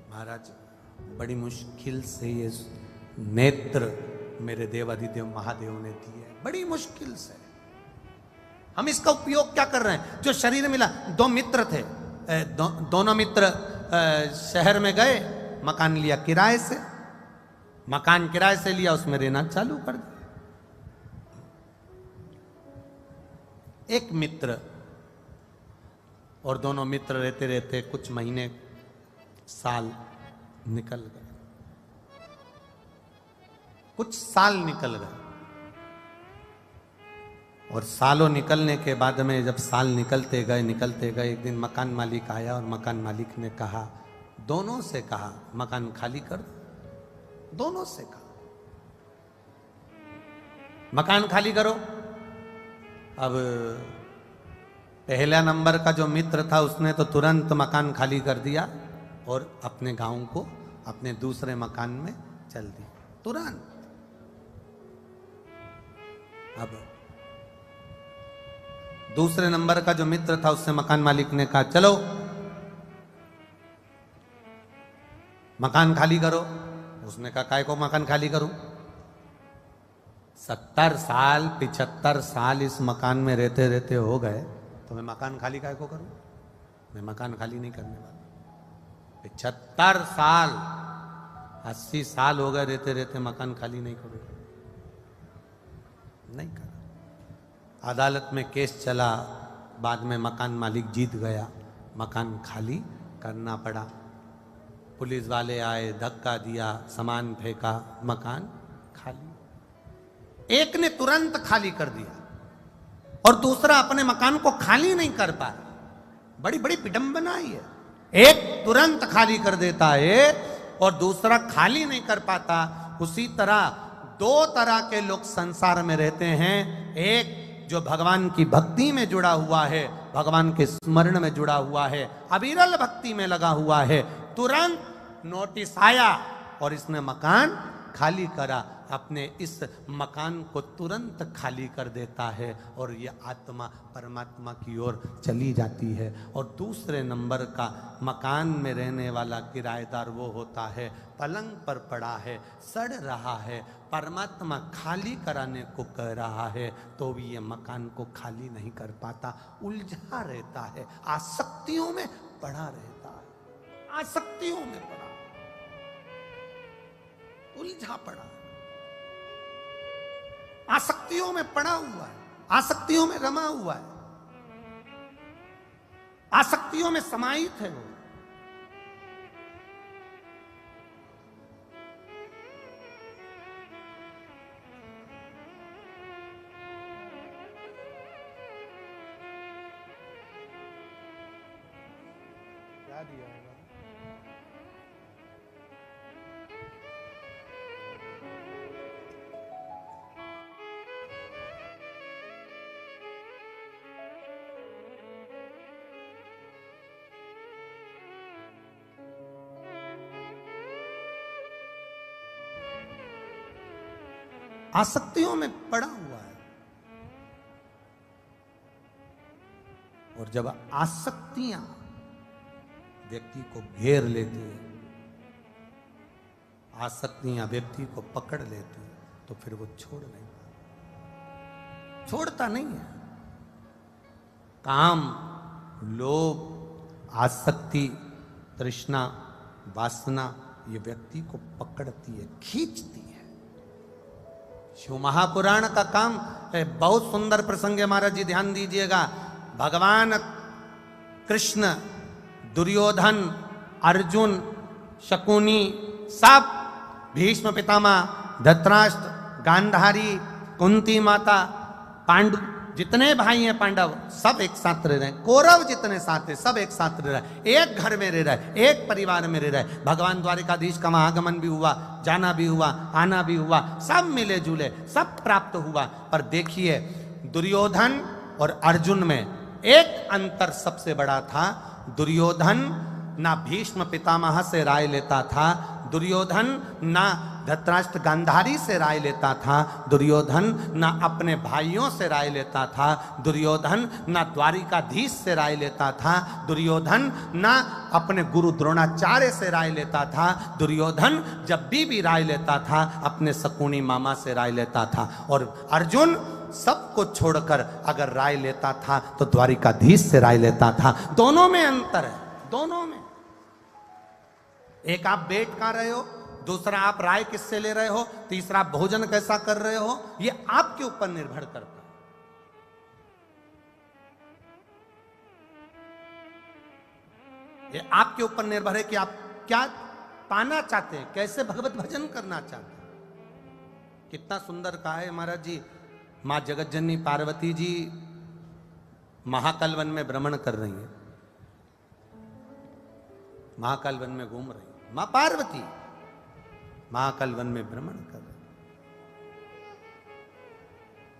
महाराज बड़ी मुश्किल से ये नेत्र मेरे देवाधिदेव महादेव ने दिए, बड़ी मुश्किल से। हम इसका उपयोग क्या कर रहे हैं। जो शरीर मिला, 2 मित्र थे, दोनों मित्र शहर में गए, मकान लिया किराए से, मकान किराए से लिया, उसमें रहना चालू कर दिया। एक मित्र और दोनों मित्र रहते रहते कुछ महीने साल निकल गए, कुछ साल निकल गए। और सालों निकलने के बाद में जब साल निकलते गए, एक दिन मकान मालिक आया और मकान मालिक ने कहा, दोनों से कहा मकान खाली कर दो। दोनों से कहा मकान खाली करो। अब पहला नंबर का जो मित्र था उसने तो तुरंत मकान खाली कर दिया और अपने गांव को अपने दूसरे मकान में चल दिया तुरंत। अब दूसरे नंबर का जो मित्र था उससे मकान मालिक ने कहा, चलो मकान खाली करो। उसने कहा, काय को मकान खाली करूं? 70 साल 75 साल इस मकान में रहते रहते हो गए, तो मैं मकान खाली काय को करूं? मैं मकान खाली नहीं करने वाला। 75 साल 80 साल हो गए रहते रहते मकान खाली नहीं करूं, नहीं करा। अदालत में केस चला, बाद में मकान मालिक जीत गया, मकान खाली करना पड़ा। पुलिस वाले आए, धक्का दिया, सामान फेंका, मकान खाली। एक ने तुरंत खाली कर दिया और दूसरा अपने मकान को खाली नहीं कर पा रहा। बड़ी बड़ी विडंबना है। एक तुरंत खाली कर देता है और दूसरा खाली नहीं कर पाता। उसी तरह दो तरह के लोग संसार में रहते हैं। एक जो भगवान की भक्ति में जुड़ा हुआ है, भगवान के स्मरण में जुड़ा हुआ है, अविरल भक्ति में लगा हुआ है, तुरंत नोटिस आया और इसने मकान खाली करा, अपने इस मकान को तुरंत खाली कर देता है और ये आत्मा परमात्मा की ओर चली जाती है। और दूसरे नंबर का मकान में रहने वाला किराएदार वो होता है, पलंग पर पड़ा है, सड़ रहा है, परमात्मा खाली कराने को कह रहा है तो भी ये मकान को खाली नहीं कर पाता, उलझा रहता है, आसक्तियों में पड़ा रहता है, आसक्तियों में पड़ा, उलझा पड़ा, आसक्तियों में पड़ा हुआ है, आसक्तियों में रमा हुआ है, आसक्तियों में समाहित है वो। क्या दिया है? आसक्तियों में पड़ा हुआ है। और जब आसक्तियां व्यक्ति को घेर लेती है, आसक्तियां व्यक्ति को पकड़ लेती है, तो फिर वो छोड़ता नहीं है। काम, लोभ, आसक्ति, तृष्णा, वासना ये व्यक्ति को पकड़ती है, खींचती है। शिव महापुराण का काम है, बहुत सुंदर प्रसंग है महाराज जी, ध्यान दीजिएगा। भगवान कृष्ण, दुर्योधन, अर्जुन, शकुनी, सब, भीष्म पितामह, धृतराष्ट्र, गांधारी, कुंती माता, पांडु, जितने भाई हैं पांडव सब एक साथ रह रहे हैं, कौरव जितने साथ हैं सब एक साथ रह रहे हैं, एक घर में रह रहे हैं, एक परिवार में रह रहे हैं। भगवान द्वारिकाधीश का आगमन भी हुआ, जाना भी हुआ, आना भी हुआ, सब मिले जुले, सब प्राप्त हुआ। पर देखिए दुर्योधन और अर्जुन में एक अंतर सबसे बड़ा था। दुर्योधन ना भीष्म पितामह से राय लेता था, दुर्योधन ना धृतराष्ट्र गांधारी से राय लेता था, दुर्योधन ना अपने भाइयों से राय लेता था, दुर्योधन ना द्वारिकाधीश से राय लेता था, दुर्योधन ना अपने गुरु द्रोणाचार्य से राय लेता था, दुर्योधन जब भी राय लेता था अपने शकुनी मामा से राय लेता था। और अर्जुन सबको छोड़कर अगर राय लेता था तो द्वारिकाधीश से राय लेता था। दोनों में अंतर है, दोनों में। एक आप बैठ कहां रहे हो, दूसरा आप राय किससे ले रहे हो, तीसरा आप भोजन कैसा कर रहे हो, ये आपके ऊपर निर्भर करता है। ये आपके ऊपर निर्भर है कि आप क्या पाना चाहते हैं, कैसे भगवत भजन करना चाहते हैं। कितना सुंदर कहा है महाराज जी, मां जगतजननी पार्वती जी महाकाल वन में भ्रमण कर रही है, महाकाल वन में घूम रही है, मां पार्वती महाकाल वन में भ्रमण कर रही।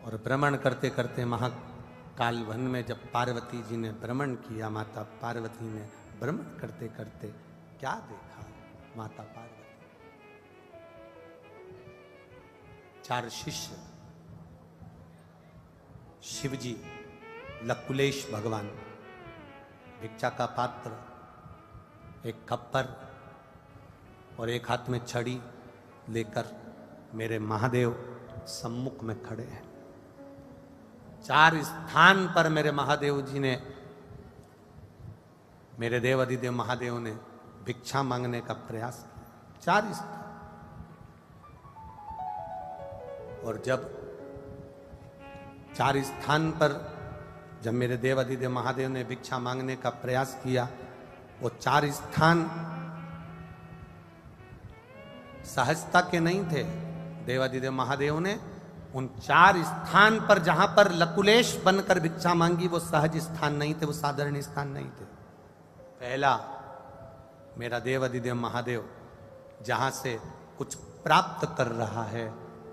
और भ्रमण करते करते महाकाल वन में जब पार्वती जी ने भ्रमण किया, माता पार्वती ने भ्रमण करते करते क्या देखा, माता पार्वती, 4 शिष्य, शिवजी, लकुलेश भगवान, भिक्षा का पात्र, एक खप्पर और एक हाथ में छड़ी लेकर मेरे महादेव सम्मुख में खड़े हैं। 4 स्थान पर मेरे महादेव जी ने, मेरे देव अधिदेव महादेव ने भिक्षा मांगने का प्रयास किया, 4 स्थान। और जब 4 स्थान पर जब मेरे देव अधिदेव महादेव ने भिक्षा मांगने का प्रयास किया, वो 4 स्थान सहजता के नहीं थे। देवाधिदेव महादेव ने उन 4 स्थान पर जहां पर लकुलेश बनकर भिक्षा मांगी, वो सहज स्थान नहीं थे, वो साधारण स्थान नहीं थे। पहला, मेरा देव अधिदेव महादेव जहां से कुछ प्राप्त कर रहा है,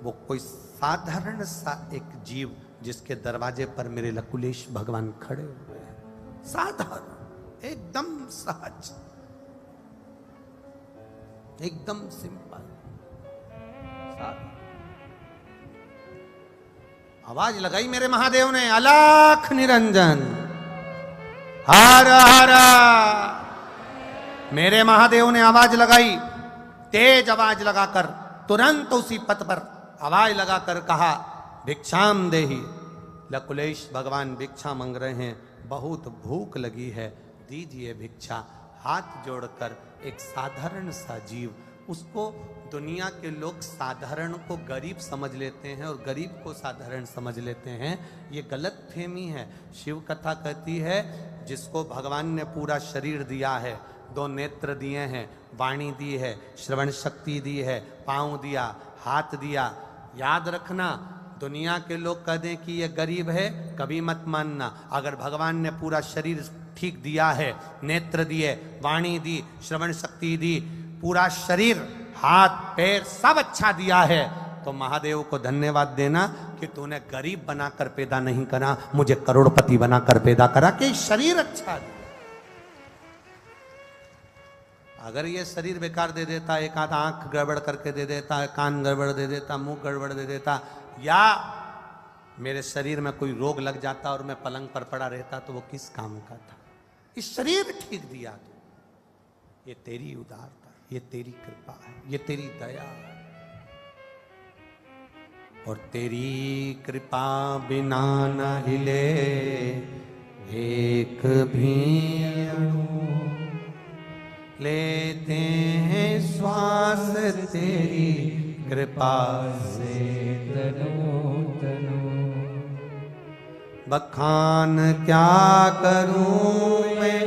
वो कोई साधारण सा एक जीव जिसके दरवाजे पर मेरे लकुलेश भगवान खड़े हुए हैं। साधारण, एकदम सहज, एकदम सिंपल। आवाज लगाई मेरे महादेव ने, अलख निरंजन हर हर। मेरे महादेव ने आवाज लगाई, तेज आवाज लगाकर, तुरंत उसी पथ पर आवाज लगाकर कहा, भिक्षाम देहि। लकुलेश भगवान भिक्षा मांग रहे हैं, बहुत भूख लगी है, दीजिए भिक्षा। हाथ जोड़कर एक साधारण सा जीव, उसको दुनिया के लोग साधारण को गरीब समझ लेते हैं और गरीब को साधारण समझ लेते हैं, ये गलत फहमी है। शिव कथा कहती है, जिसको भगवान ने पूरा शरीर दिया है, 2 नेत्र दिए हैं, वाणी दी है, श्रवण शक्ति दी है, पांव दिया, हाथ दिया, याद रखना, दुनिया के लोग कह दें कि ये गरीब है, कभी मत मानना। अगर भगवान ने पूरा शरीर ठीक दिया है, नेत्र दिए, वाणी दी, श्रवण शक्ति दी, पूरा शरीर, हाथ पैर सब अच्छा दिया है, तो महादेव को धन्यवाद देना कि तूने गरीब बनाकर पैदा नहीं करा, मुझे करोड़पति बनाकर पैदा करा कि शरीर अच्छा दिया। अगर ये शरीर बेकार दे देता, एक आध आंख गड़बड़ करके दे देता, कान गड़बड़ दे देता, मुंह गड़बड़ दे देता, या मेरे शरीर में कोई रोग लग जाता और मैं पलंग पर पड़ा रहता, तो वो किस काम का था? इस शरीर ठीक दिया तो ये तेरी उदारता, ये तेरी कृपा है, ये तेरी दया है। और तेरी कृपा बिना न हिले एक भी अणु, लेते हैं श्वास तेरी कृपा से तनो तनो। बखान क्या करूं मैं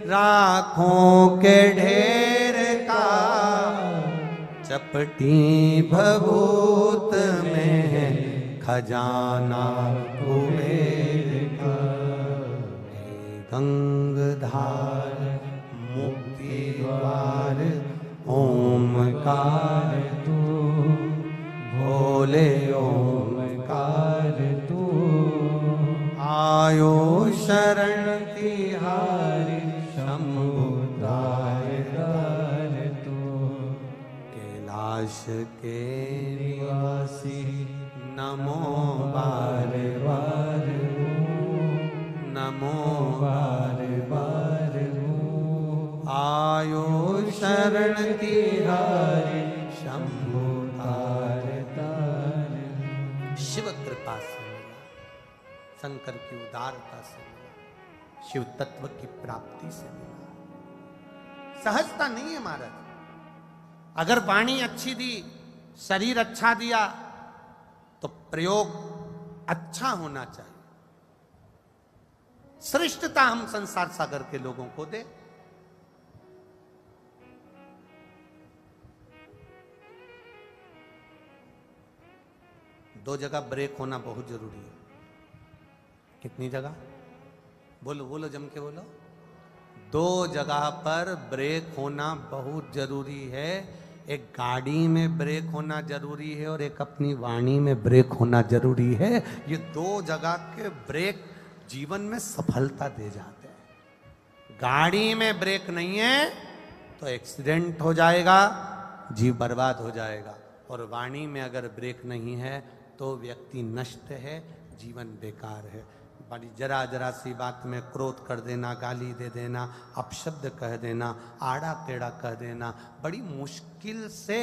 राखों के ढेर का, चपटी भभूत में खजाना कुबेर का। गंगधार मुक्ति द्वार ओमकार तू, भोले ओमकार तू। आयो शरण तिहारी शंभु दार दार तू। कैलाश के निवासी नमो बार बार, नमो बार बार। आयो शरण तिहारी शंभु तार तार। शिव कृपा से मिला, शंकर की उदारता से मिला, शिव तत्व की प्राप्ति से मिला। सहजता नहीं है महाराज। अगर वाणी अच्छी दी, शरीर अच्छा दिया, तो प्रयोग अच्छा होना चाहिए। श्रेष्ठता हम संसार सागर के लोगों को दे। दो जगह ब्रेक होना बहुत जरूरी है। कितनी जगह? बोलो बोलो, जम के बोलो। 2 जगह पर ब्रेक होना बहुत जरूरी है। एक गाड़ी में ब्रेक होना जरूरी है और एक अपनी वाणी में ब्रेक होना जरूरी है। ये 2 जगह के ब्रेक जीवन में सफलता दे जाते हैं। गाड़ी में ब्रेक नहीं है तो एक्सीडेंट हो जाएगा, जीव बर्बाद हो जाएगा। और वाणी में अगर ब्रेक नहीं है तो व्यक्ति नष्ट है, जीवन बेकार है। बड़ी जरा जरा सी बात में क्रोध कर देना, गाली दे देना, अपशब्द कह देना, आड़ा टेढ़ा कह देना, बड़ी मुश्किल से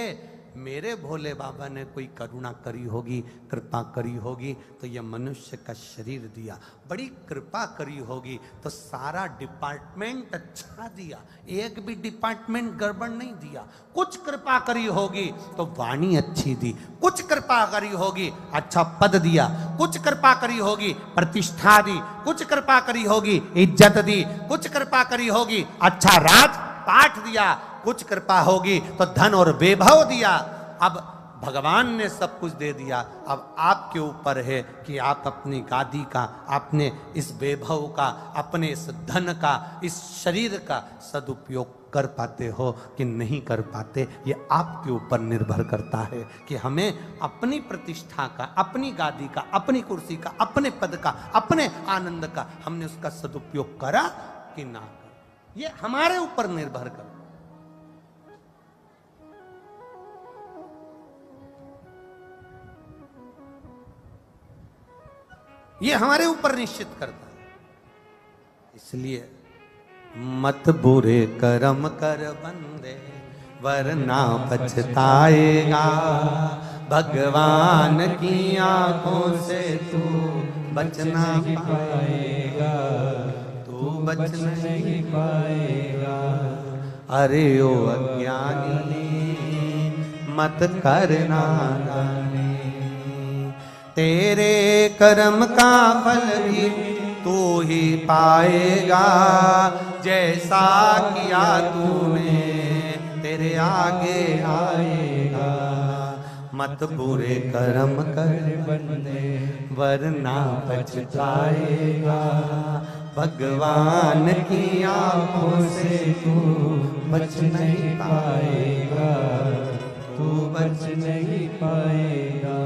मेरे भोले बाबा ने कोई करुणा करी होगी, कृपा करी होगी तो ये मनुष्य का शरीर दिया। बड़ी कृपा करी होगी तो सारा डिपार्टमेंट अच्छा दिया, एक भी डिपार्टमेंट गड़बड़ नहीं दिया। कुछ कृपा करी होगी तो वाणी अच्छी दी, कुछ कृपा करी होगी अच्छा पद दिया, कुछ कृपा करी होगी प्रतिष्ठा दी, कुछ कृपा करी होगी इज्जत दी, कुछ कृपा करी होगी अच्छा राज पाठ दिया, कुछ कृपा होगी तो धन और वैभव दिया। अब भगवान ने सब कुछ दे दिया, अब आपके ऊपर है कि आप अपनी गादी का, अपने इस वैभव का, अपने इस धन का, इस शरीर का सदुपयोग कर पाते हो कि नहीं कर पाते। ये आपके ऊपर निर्भर करता है कि हमें अपनी प्रतिष्ठा का, अपनी गादी का, अपनी कुर्सी का, अपने पद का, अपने आनंद का हमने उसका सदुपयोग करा कि ना करा। ये हमारे ऊपर निर्भर करता है। ये हमारे ऊपर निश्चित करता है। इसलिए मत बुरे कर्म कर बंदे वरना पछताएगा, भगवान की आंखों से तू बचना पाएगा, तू बच नहीं पाएगा। अरे ओ अज्ञानी मत करना नादानी, तेरे कर्म का फल भी तू ही पाएगा, जैसा किया तूने तेरे आगे आएगा। मत बुरे कर्म कर बंदे वरना पछताएगा, भगवान की आंखों से तू बच नहीं पाएगा, तू बच नहीं पाएगा।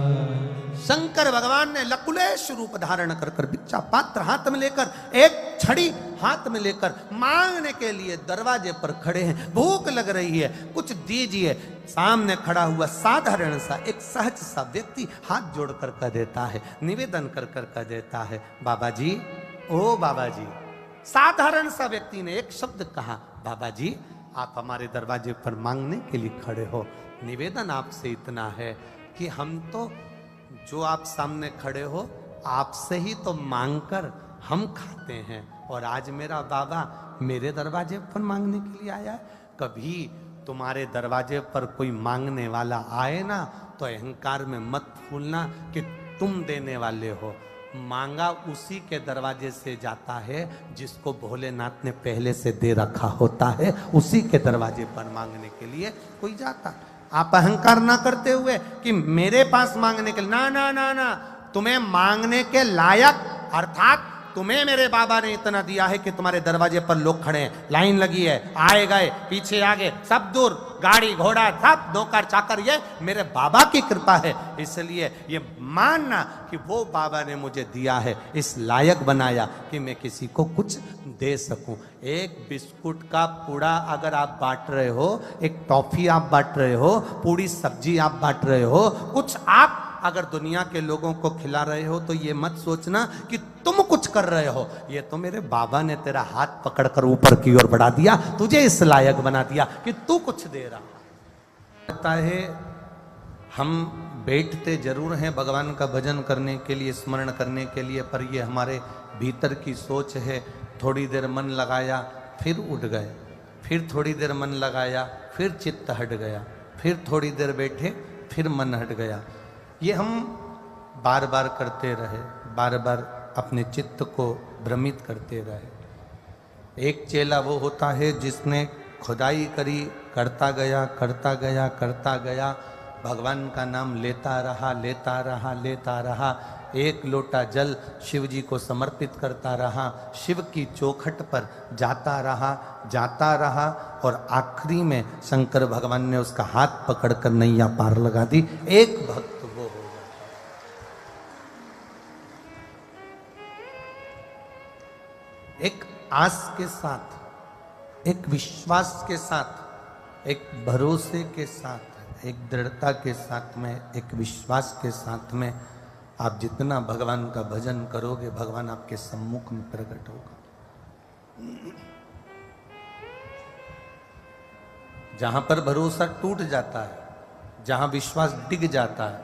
शंकर भगवान ने लकुलेश रूप धारण कर कर भिक्षा पात्र हाथ में लेकर, एक छड़ी हाथ में लेकर मांगने के लिए दरवाजे पर खड़े हैं। भूख लग रही है, कुछ दीजिए। सामने खड़ा हुआ साधारण सा एक सहज सा व्यक्ति हाथ जोड़कर कह देता है, निवेदन कर कर कह देता है, बाबा जी, ओ बाबा जी। साधारण सा व्यक्ति ने एक शब्द कहा, बाबा जी आप हमारे दरवाजे पर मांगने के लिए खड़े हो, निवेदन आपसे इतना है कि हम तो जो आप सामने खड़े हो आपसे ही तो मांगकर हम खाते हैं, और आज मेरा बाबा मेरे दरवाजे पर मांगने के लिए आया है। कभी तुम्हारे दरवाजे पर कोई मांगने वाला आए ना तो अहंकार में मत फूलना कि तुम देने वाले हो। मांगा उसी के दरवाजे से जाता है जिसको भोलेनाथ ने पहले से दे रखा होता है, उसी के दरवाजे पर मांगने के लिए कोई जाता। आप अहंकार ना करते हुए कि मेरे पास मांगने के, ना ना ना ना, तुम्हें मांगने के लायक, अर्थात तुम्हें मेरे बाबा ने इतना दिया है कि तुम्हारे दरवाजे पर लोग खड़े हैं, लाइन लगी है, आए गए, पीछे आगे, सब दूर, गाड़ी घोड़ा सब नौकर चाकर, ये मेरे बाबा की कृपा है। इसलिए ये मानना कि वो बाबा ने मुझे दिया है, इस लायक बनाया कि मैं किसी को कुछ दे सकूं। एक बिस्कुट का पूड़ा अगर आप बांट रहे हो, एक टॉफी आप बांट रहे हो, पूरी सब्जी आप बांट रहे हो, कुछ आप अगर दुनिया के लोगों को खिला रहे हो तो ये मत सोचना कि तुम कुछ कर रहे हो, ये तो मेरे बाबा ने तेरा हाथ पकड़कर ऊपर की ओर बढ़ा दिया, तुझे इस लायक बना दिया कि तू कुछ दे रहा। लगता है हम बैठते जरूर हैं भगवान का भजन करने के लिए, स्मरण करने के लिए, पर ये हमारे भीतर की सोच है। थोड़ी देर मन लगाया फिर उठ गए, फिर थोड़ी देर मन लगाया फिर चित्त हट गया, फिर थोड़ी देर बैठे फिर मन हट गया। ये हम बार बार करते रहे, बार बार अपने चित्त को भ्रमित करते रहे। एक चेला वो होता है जिसने खुदाई करी, करता गया करता गया करता गया, भगवान का नाम लेता रहा लेता रहा लेता रहा, एक लोटा जल शिव जी को समर्पित करता रहा, शिव की चौखट पर जाता रहा और आखिरी में शंकर भगवान ने उसका हाथ पकड़कर नैया पार लगा दी। एक भक्त वो हो जाता। एक आस के साथ, एक विश्वास के साथ, एक भरोसे के साथ, एक दृढ़ता के साथ में, एक विश्वास के साथ में आप जितना भगवान का भजन करोगे, भगवान आपके सम्मुख में प्रकट होगा। जहां पर भरोसा टूट जाता है, जहां विश्वास डिग जाता है,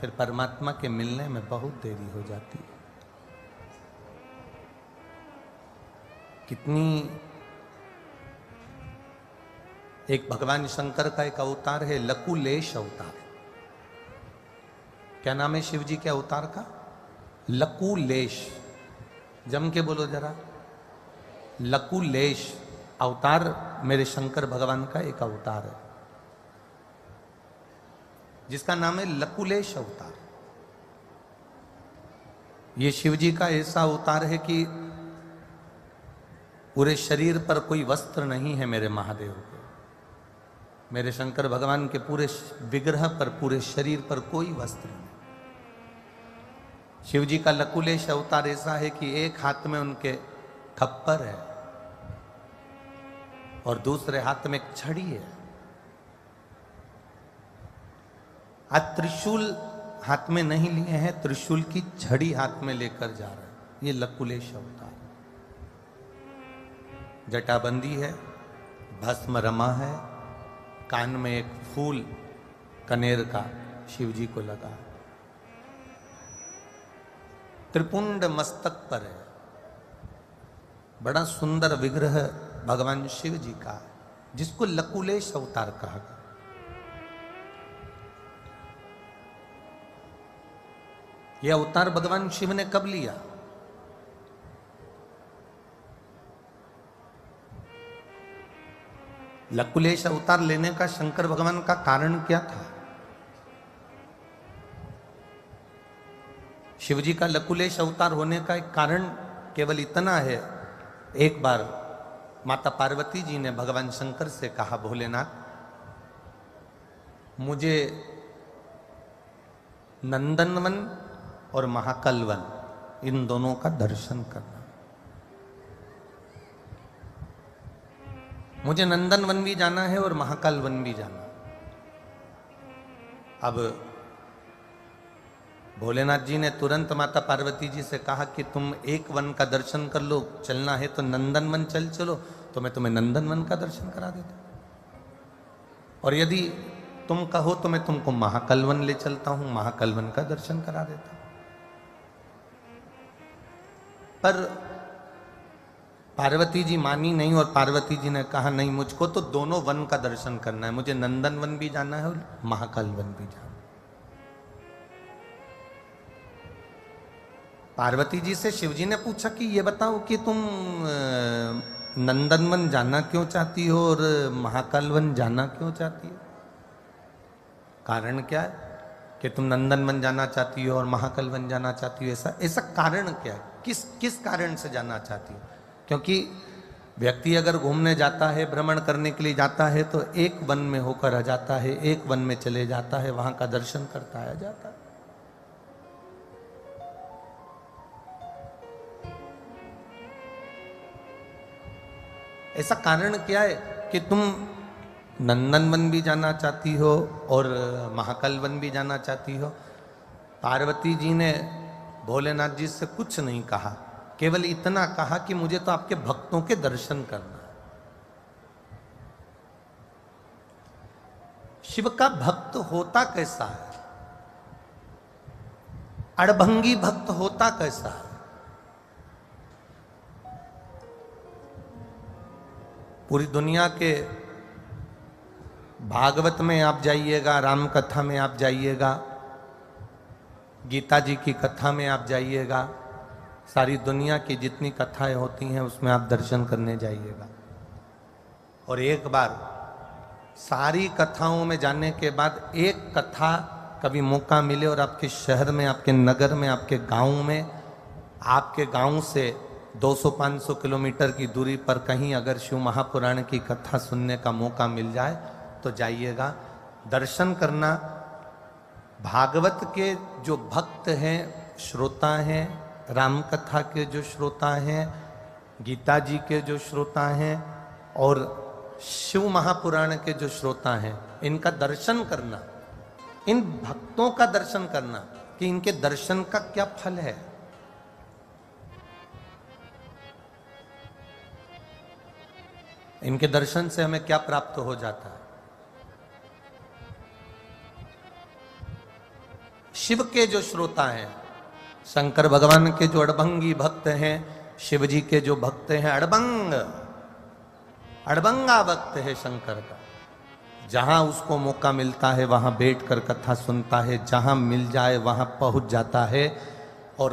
फिर परमात्मा के मिलने में बहुत देरी हो जाती है। कितनी एक भगवान शंकर का एक अवतार है, लकुलेश अवतार। क्या नाम है शिव जी के अवतार का? लकुलेश। जम के बोलो जरा, लकुलेश अवतार मेरे शंकर भगवान का एक अवतार है। जिसका नाम है लकुलेश अवतार। ये शिव जी का ऐसा अवतार है कि पूरे शरीर पर कोई वस्त्र नहीं है मेरे महादेव के, मेरे शंकर भगवान के पूरे विग्रह पर, पूरे शरीर पर कोई वस्त्र नहीं। शिव जी का लकुलेश अवतार ऐसा है कि एक हाथ में उनके खप्पर है और दूसरे हाथ में एक छड़ी है। आज त्रिशूल हाथ में नहीं लिए हैं, त्रिशूल की छड़ी हाथ में लेकर जा रहे हैं। ये लकुलेश अवतार। जटाबंदी है, भस्म रमा है, कान में एक फूल कनेर का शिव जी को लगा, त्रिपुंड मस्तक पर है। बड़ा सुंदर विग्रह भगवान शिव जी का है, जिसको लकुलेश अवतार कहा गया। यह अवतार भगवान शिव ने कब लिया? लकुलेश अवतार लेने का शंकर भगवान का कारण क्या था? शिव जी का लकुलेश अवतार होने का एक कारण केवल इतना है। एक बार माता पार्वती जी ने भगवान शंकर से कहा, भोलेनाथ मुझे नंदनवन और महाकाल वन इन दोनों का दर्शन करना। मुझे नंदन वन भी जाना है और महाकाल वन भी जाना। अब भोलेनाथ जी ने तुरंत माता पार्वती जी से कहा कि तुम एक वन का दर्शन कर लो, चलना है तो नंदन वन चलो, तो मैं तुम्हें नंदन वन का दर्शन करा देता, और यदि तुम कहो तो मैं तुमको महाकाल वन ले चलता हूं, महाकाल वन का दर्शन करा देता। पर पार्वती जी मानी नहीं, और पार्वती जी ने कहा नहीं, मुझको तो दोनों वन का दर्शन करना है, मुझे नंदन वन भी जाना है और महाकाल वन भी जाना है। पार्वती जी से शिव जी ने पूछा कि ये बताओ कि तुम नंदन वन जाना क्यों चाहती हो और महाकाल वन जाना क्यों चाहती हो? कारण क्या है कि तुम नंदन वन जाना चाहती हो और महाकाल वन जाना चाहती हो? ऐसा कारण क्या है? किस कारण से जाना चाहती हो? क्योंकि व्यक्ति अगर घूमने जाता है, भ्रमण करने के लिए जाता है, तो एक वन में होकर आ जाता है, एक वन में चले जाता है, वहां का दर्शन करता आ जाता है। ऐसा कारण क्या है कि तुम नंदन वन भी जाना चाहती हो और महाकाल वन भी जाना चाहती हो? पार्वती जी ने भोलेनाथ जी से कुछ नहीं कहा, केवल इतना कहा कि मुझे तो आपके भक्तों के दर्शन करना है। शिव का भक्त होता कैसा है? अड़भंगी भक्त होता कैसा है? पूरी दुनिया के भागवत में आप जाइएगा, राम कथा में आप जाइएगा, गीता जी की कथा में आप जाइएगा, सारी दुनिया की जितनी कथाएं होती हैं उसमें आप दर्शन करने जाइएगा। और एक बार सारी कथाओं में जाने के बाद एक कथा कभी मौका मिले और आपके शहर में, आपके नगर में, आपके गांव में, आपके गांव से 200-500 किलोमीटर की दूरी पर कहीं अगर शिव महापुराण की कथा सुनने का मौका मिल जाए तो जाइएगा, दर्शन करना। भागवत के जो भक्त हैं, श्रोता हैं, राम कथा के जो श्रोता हैं, गीता जी के जो श्रोता हैं और शिव महापुराण के जो श्रोता हैं, इनका दर्शन करना, इन भक्तों का दर्शन करना कि इनके दर्शन का क्या फल है। इनके दर्शन से हमें क्या प्राप्त हो जाता है। शिव के जो श्रोता हैं, शंकर भगवान के जो अड़भंगी भक्त हैं, शिव जी के जो भक्त हैं, अड़भंगा भक्त है शंकर का। जहां उसको मौका मिलता है वहां बैठकर कथा सुनता है, जहां मिल जाए वहां पहुंच जाता है। और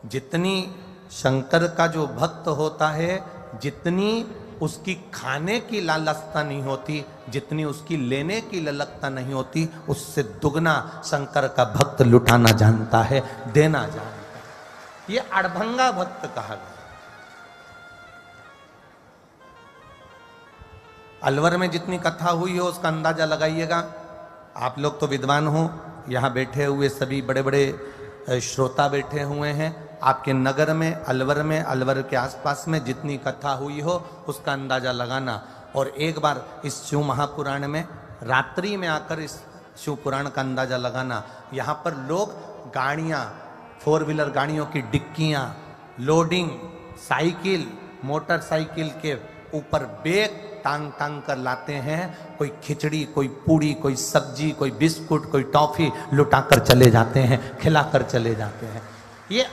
जितनी शंकर का जो भक्त होता है, जितनी उसकी खाने की लालसता नहीं होती, जितनी उसकी लेने की ललकता नहीं होती, उससे दुगना शंकर का भक्त लुटाना जानता है, देना जानता है। ये अड़भंगा भक्त कहा गया। अलवर में जितनी कथा हुई हो उसका अंदाजा लगाइएगा। आप लोग तो विद्वान हो, यहाँ बैठे हुए सभी बड़े बड़े श्रोता बैठे हुए हैं। आपके नगर में, अलवर के आसपास में जितनी कथा हुई हो उसका अंदाजा लगाना, और एक बार इस शिव महापुराण में रात्रि में आकर इस शिव पुराण का अंदाजा लगाना। यहाँ पर लोग गाड़ियाँ, 4 व्हीलर गाड़ियों की डिक्कियाँ, लोडिंग, साइकिल, मोटरसाइकिल के ऊपर बैग टांग टांग कर लाते हैं। कोई खिचड़ी, कोई पूड़ी, कोई सब्जी, कोई बिस्कुट, कोई टॉफी लुटा कर चले जाते हैं, खिलाकर चले जाते हैं। ये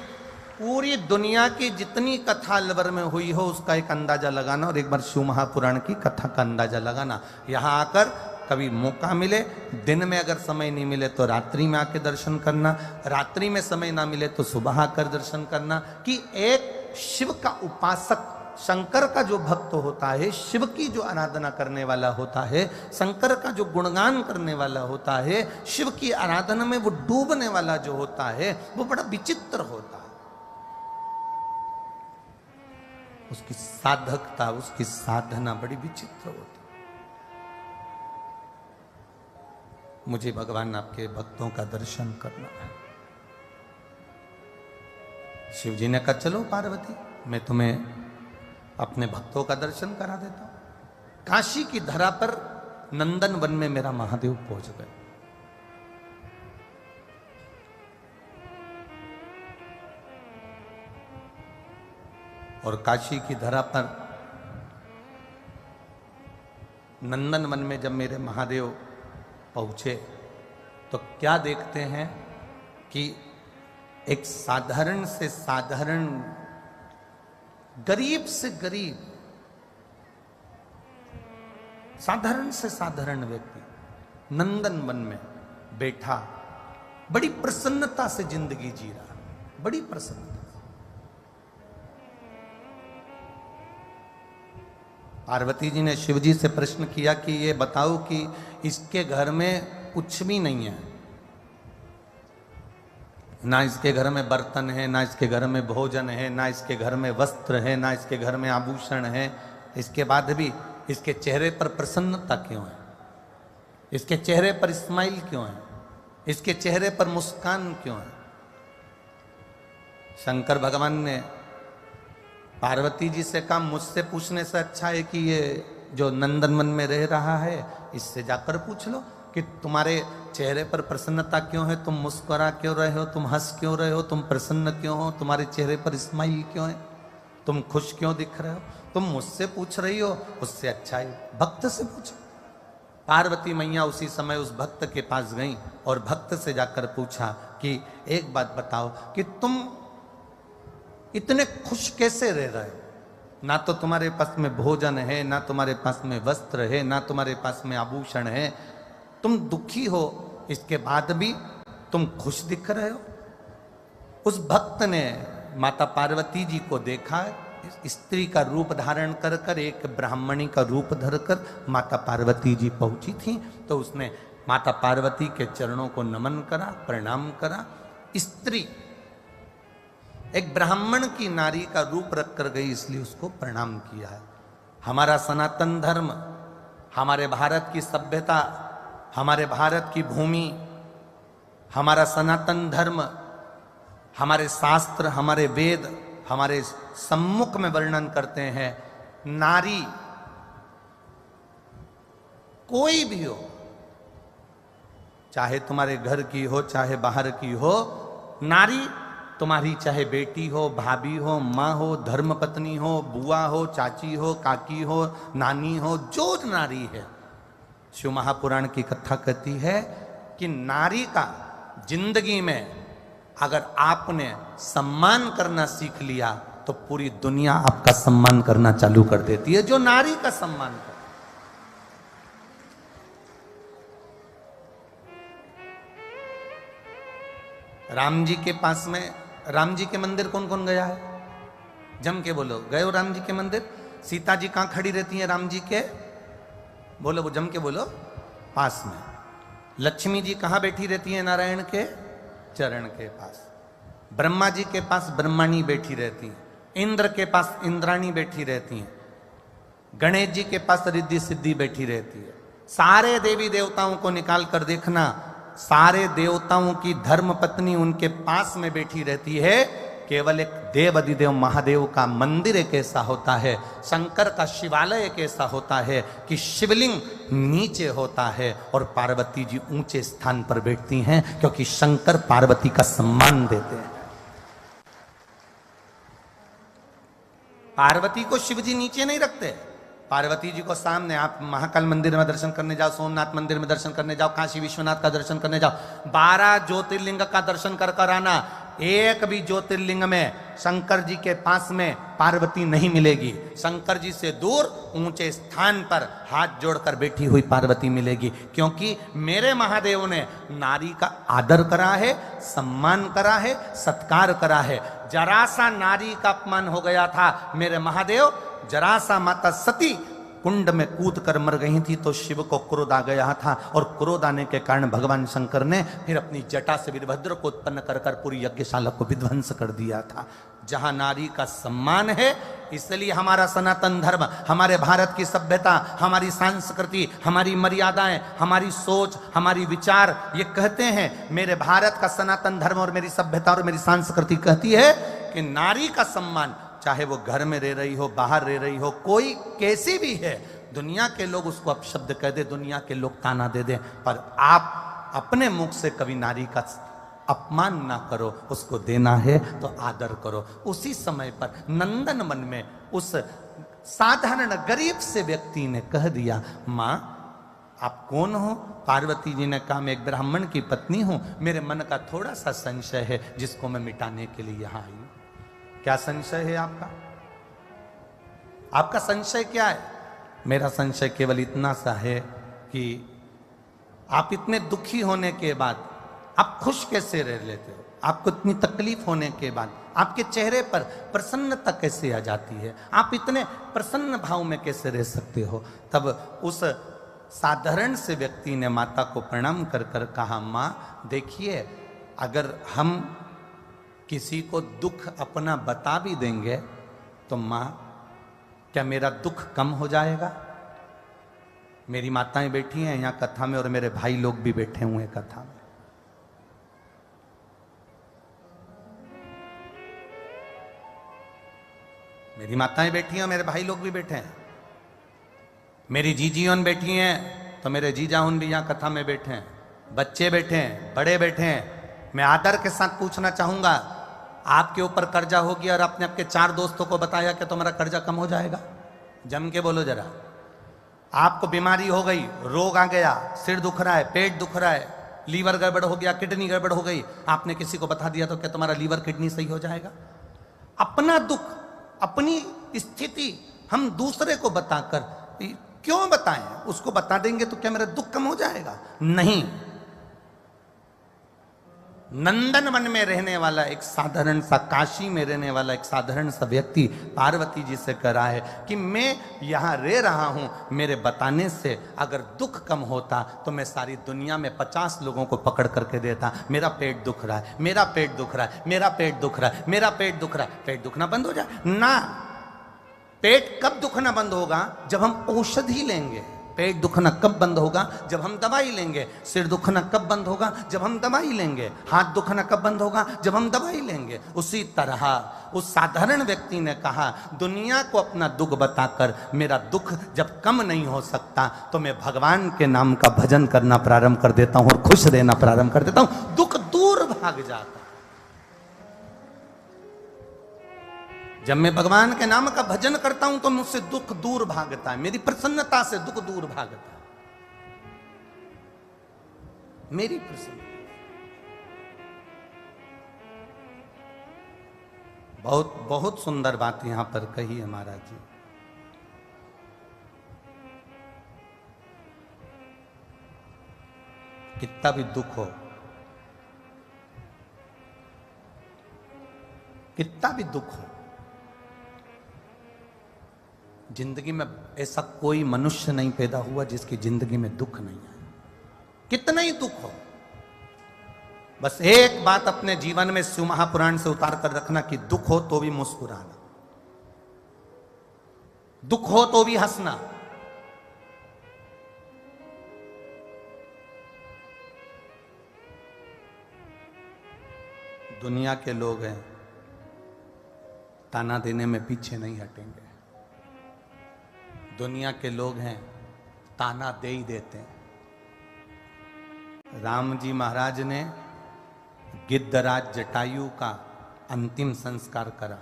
पूरी दुनिया की जितनी कथा अलवर में हुई हो उसका एक अंदाजा लगाना, और एक बार शिव महापुराण की कथा का अंदाजा लगाना। यहाँ आकर कभी मौका मिले, दिन में अगर समय नहीं मिले तो रात्रि में आके दर्शन करना, रात्रि में समय ना मिले तो सुबह आकर दर्शन करना। कि एक शिव का उपासक, शंकर का जो भक्त होता है, शिव की जो आराधना करने वाला होता है, शंकर का जो गुणगान करने वाला होता है, शिव की आराधना में वो डूबने वाला जो होता है, वो बड़ा विचित्र होता है। उसकी साधकता, उसकी साधना बड़ी विचित्र होती है। मुझे भगवान आपके भक्तों का दर्शन करना है। शिव जी ने कहा चलो पार्वती, मैं तुम्हें अपने भक्तों का दर्शन करा देता हूं। काशी की धरा पर नंदन वन में मेरा महादेव पहुंच गए। और काशी की धरा पर नंदन वन में जब मेरे महादेव पहुंचे तो क्या देखते हैं कि एक साधारण से साधारण, गरीब से गरीब, साधारण से साधारण व्यक्ति नंदन वन में बैठा बड़ी प्रसन्नता से जिंदगी जी रहा, बड़ी प्रसन्नता। पार्वती जी ने शिव जी से प्रश्न किया कि ये बताओ कि इसके घर में कुछ भी नहीं है, ना इसके घर में बर्तन है, ना इसके घर में भोजन है, ना इसके घर में वस्त्र है, ना इसके घर में आभूषण है, इसके बाद भी इसके चेहरे पर प्रसन्नता क्यों है? इसके चेहरे पर स्माइल क्यों है? इसके चेहरे पर मुस्कान क्यों है? शंकर भगवान ने पार्वती जी से कहा मुझसे पूछने से अच्छा है कि ये जो नंदनवन में रह रहा है इससे जाकर पूछ लो कि तुम्हारे चेहरे पर प्रसन्नता क्यों है, तुम मुस्कुरा क्यों रहे हो, तुम हंस क्यों रहे हो, तुम प्रसन्न क्यों हो, तुम्हारे चेहरे पर स्माइल क्यों है, तुम खुश क्यों दिख रहे हो? तुम मुझसे पूछ रही हो, उससे अच्छा है भक्त से पूछो। पार्वती मैया उसी समय उस भक्त के पास गई और भक्त से जाकर पूछा कि एक बात बताओ कि तुम इतने खुश कैसे रह रहे हो? ना तो तुम्हारे पास में भोजन है, ना तुम्हारे पास में वस्त्र है, ना तुम्हारे पास में आभूषण है, तुम दुखी हो, इसके बाद भी तुम खुश दिख रहे हो। उस भक्त ने माता पार्वती जी को देखा, स्त्री का रूप धारण कर कर, एक ब्राह्मणी का रूप धरकर माता पार्वती जी पहुंची थी, तो उसने माता पार्वती के चरणों को नमन करा, प्रणाम करा। स्त्री एक ब्राह्मण की नारी का रूप रख कर गई, इसलिए उसको प्रणाम किया है। हमारा सनातन धर्म, हमारे भारत की सभ्यता, हमारे भारत की भूमि, हमारा सनातन धर्म, हमारे शास्त्र, हमारे वेद हमारे सम्मुख में वर्णन करते हैं, नारी कोई भी हो, चाहे तुम्हारे घर की हो, चाहे बाहर की हो, नारी तुम्हारी चाहे बेटी हो, भाभी हो, माँ हो, धर्मपत्नी हो, बुआ हो, चाची हो, काकी हो, नानी हो, जो नारी है, शिव महापुराण की कथा कहती है कि नारी का जिंदगी में अगर आपने सम्मान करना सीख लिया तो पूरी दुनिया आपका सम्मान करना चालू कर देती है, जो नारी का सम्मान कर। राम जी के पास में, राम जी के मंदिर कौन कौन गया है? जम के बोलो, गए हो राम जी के मंदिर? सीता जी कहां खड़ी रहती हैं राम जी के? बोलो, वो जम के बोलो, पास में। लक्ष्मी जी कहां बैठी रहती हैं नारायण के चरण के पास। ब्रह्मा जी के पास ब्रह्मणी बैठी रहती हैं, इंद्र के पास इंद्राणी बैठी रहती हैं, गणेश जी के पास रिद्धि सिद्धि बैठी रहती है। सारे देवी देवताओं को निकाल कर देखना, सारे देवताओं की धर्म पत्नी उनके पास में बैठी रहती है। केवल एक देव अधिदेव महादेव का मंदिर एक ऐसा होता है, शंकर का शिवालय एक ऐसा होता है कि शिवलिंग नीचे होता है और पार्वती जी ऊंचे स्थान पर बैठती हैं, क्योंकि शंकर पार्वती का सम्मान देते हैं। पार्वती को शिव जी नीचे नहीं रखते, पार्वती जी को सामने। आप महाकाल मंदिर में दर्शन करने जाओ, सोमनाथ मंदिर में दर्शन करने जाओ, काशी विश्वनाथ का दर्शन करने जाओ, 12 ज्योतिर्लिंग का दर्शन कर कर आना, एक भी ज्योतिर्लिंग में शंकर जी के पास में पार्वती नहीं मिलेगी। शंकर जी से दूर ऊंचे स्थान पर हाथ जोड़कर बैठी हुई पार्वती मिलेगी, क्योंकि मेरे महादेव ने नारी का आदर करा है, सम्मान करा है, सत्कार करा है। जरा सा नारी का अपमान हो गया था, मेरे महादेव जरा सा माता सती कुंड में कूद कर मर गई थी तो शिव को क्रोध आ गया था, और क्रोध आने के कारण भगवान शंकर ने फिर अपनी जटा से वीरभद्र को उत्पन्न कर कर पूरी यज्ञशाला को विध्वंस कर दिया था। जहां नारी का सम्मान है, इसलिए हमारा सनातन धर्म, हमारे भारत की सभ्यता, हमारी संस्कृति, हमारी मर्यादाएं, हमारी सोच, हमारी विचार ये कहते हैं, मेरे भारत का सनातन धर्म और मेरी सभ्यता और मेरी संस्कृति कहती है कि नारी का सम्मान, चाहे वो घर में रह रही हो, बाहर रह रही हो, कोई कैसी भी है, दुनिया के लोग उसको अपशब्द कह दे, दुनिया के लोग ताना दे दें, पर आप अपने मुख से कभी नारी का अपमान ना करो, उसको देना है तो आदर करो। उसी समय पर नंदन वन में उस साधारण गरीब से व्यक्ति ने कह दिया, माँ आप कौन हो? पार्वती जी ने कहा, मैं एक ब्राह्मण की पत्नी हूं, मेरे मन का थोड़ा सा संशय है जिसको मैं मिटाने के लिए यहां आई हूं। क्या संशय है आपका? आपका संशय क्या है? मेरा संशय केवल इतना सा है कि आप इतने दुखी होने के बाद आप खुश कैसे रह लेते हो? आपको इतनी तकलीफ होने के बाद आपके चेहरे पर प्रसन्नता कैसे आ जाती है? आप इतने प्रसन्न भाव में कैसे रह सकते हो? तब उस साधारण से व्यक्ति ने माता को प्रणाम कर कर कहा, माँ देखिए, अगर हम किसी को दुख अपना बता भी देंगे तो माँ क्या मेरा दुख कम हो जाएगा? मेरी माताएं बैठी हैं यहाँ कथा में और मेरे भाई लोग भी बैठे हुए हैं कथा में। मेरी माताएं बैठी हैं, मेरे भाई लोग भी बैठे हैं, मेरी जीजीओन बैठी हैं तो मेरे जीजाउन भी यहाँ कथा में बैठे हैं, बच्चे बैठे हैं, बड़े बैठे हैं। मैं आदर के साथ पूछना चाहूंगा, आपके ऊपर कर्जा हो गया और आपने आपके 4 दोस्तों को बताया कि तुम्हारा कर्जा कम हो जाएगा? जम के बोलो जरा। आपको बीमारी हो गई, रोग आ गया, सिर दुख रहा है, पेट दुख रहा है, लीवर गड़बड़ हो गया, किडनी गड़बड़ हो गई, आपने किसी को बता दिया तो क्या तुम्हारा लीवर किडनी सही हो जाएगा? अपना दुख, अपनी स्थिति हम दूसरे को बताकर क्यों बताएं? उसको बता देंगे तो क्या मेरा दुख कम हो जाएगा? नहीं। नंदन वन में रहने वाला एक साधारण सा, काशी में रहने वाला एक साधारण सा व्यक्ति पार्वती जी से कह रहा है कि मैं यहाँ रह रहा हूँ, मेरे बताने से अगर दुख कम होता तो मैं सारी दुनिया में 50 लोगों को पकड़ करके देता। मेरा पेट दुख रहा है, मेरा पेट दुख रहा है, मेरा पेट दुख रहा है, मेरा पेट दुख रहा है। पेट दुखना बंद हो जाए ना। पेट कब दुखना बंद होगा? जब हम औषधि लेंगे। पेट दुखना कब बंद होगा? जब हम दवाई लेंगे। सिर दुखना कब बंद होगा? जब हम दवाई लेंगे। हाथ दुखना कब बंद होगा? जब हम दवाई लेंगे। उसी तरह उस साधारण व्यक्ति ने कहा, दुनिया को अपना दुख बताकर मेरा दुख जब कम नहीं हो सकता तो मैं भगवान के नाम का भजन करना प्रारंभ कर देता हूं और खुश रहना प्रारंभ कर देता हूं, दुख दूर भाग जाता। जब मैं भगवान के नाम का भजन करता हूं तो मुझसे दुख दूर भागता है, मेरी प्रसन्नता से दुख दूर भागता है। मेरी प्रसन्नता। बहुत बहुत सुंदर बात यहां पर कही है महाराज जी। कितना भी दुख हो, कितना भी दुख हो, जिंदगी में ऐसा कोई मनुष्य नहीं पैदा हुआ जिसकी जिंदगी में दुख नहीं है। कितना ही दुख हो, बस एक बात अपने जीवन में शिव महापुराण से उतार कर रखना कि दुख हो तो भी मुस्कुराना, दुख हो तो भी हंसना। दुनिया के लोग हैं, ताना देने में पीछे नहीं हटेंगे। दुनिया के लोग हैं, ताना दे ही देते हैं। राम जी महाराज ने गिद्धराज जटायु का अंतिम संस्कार करा।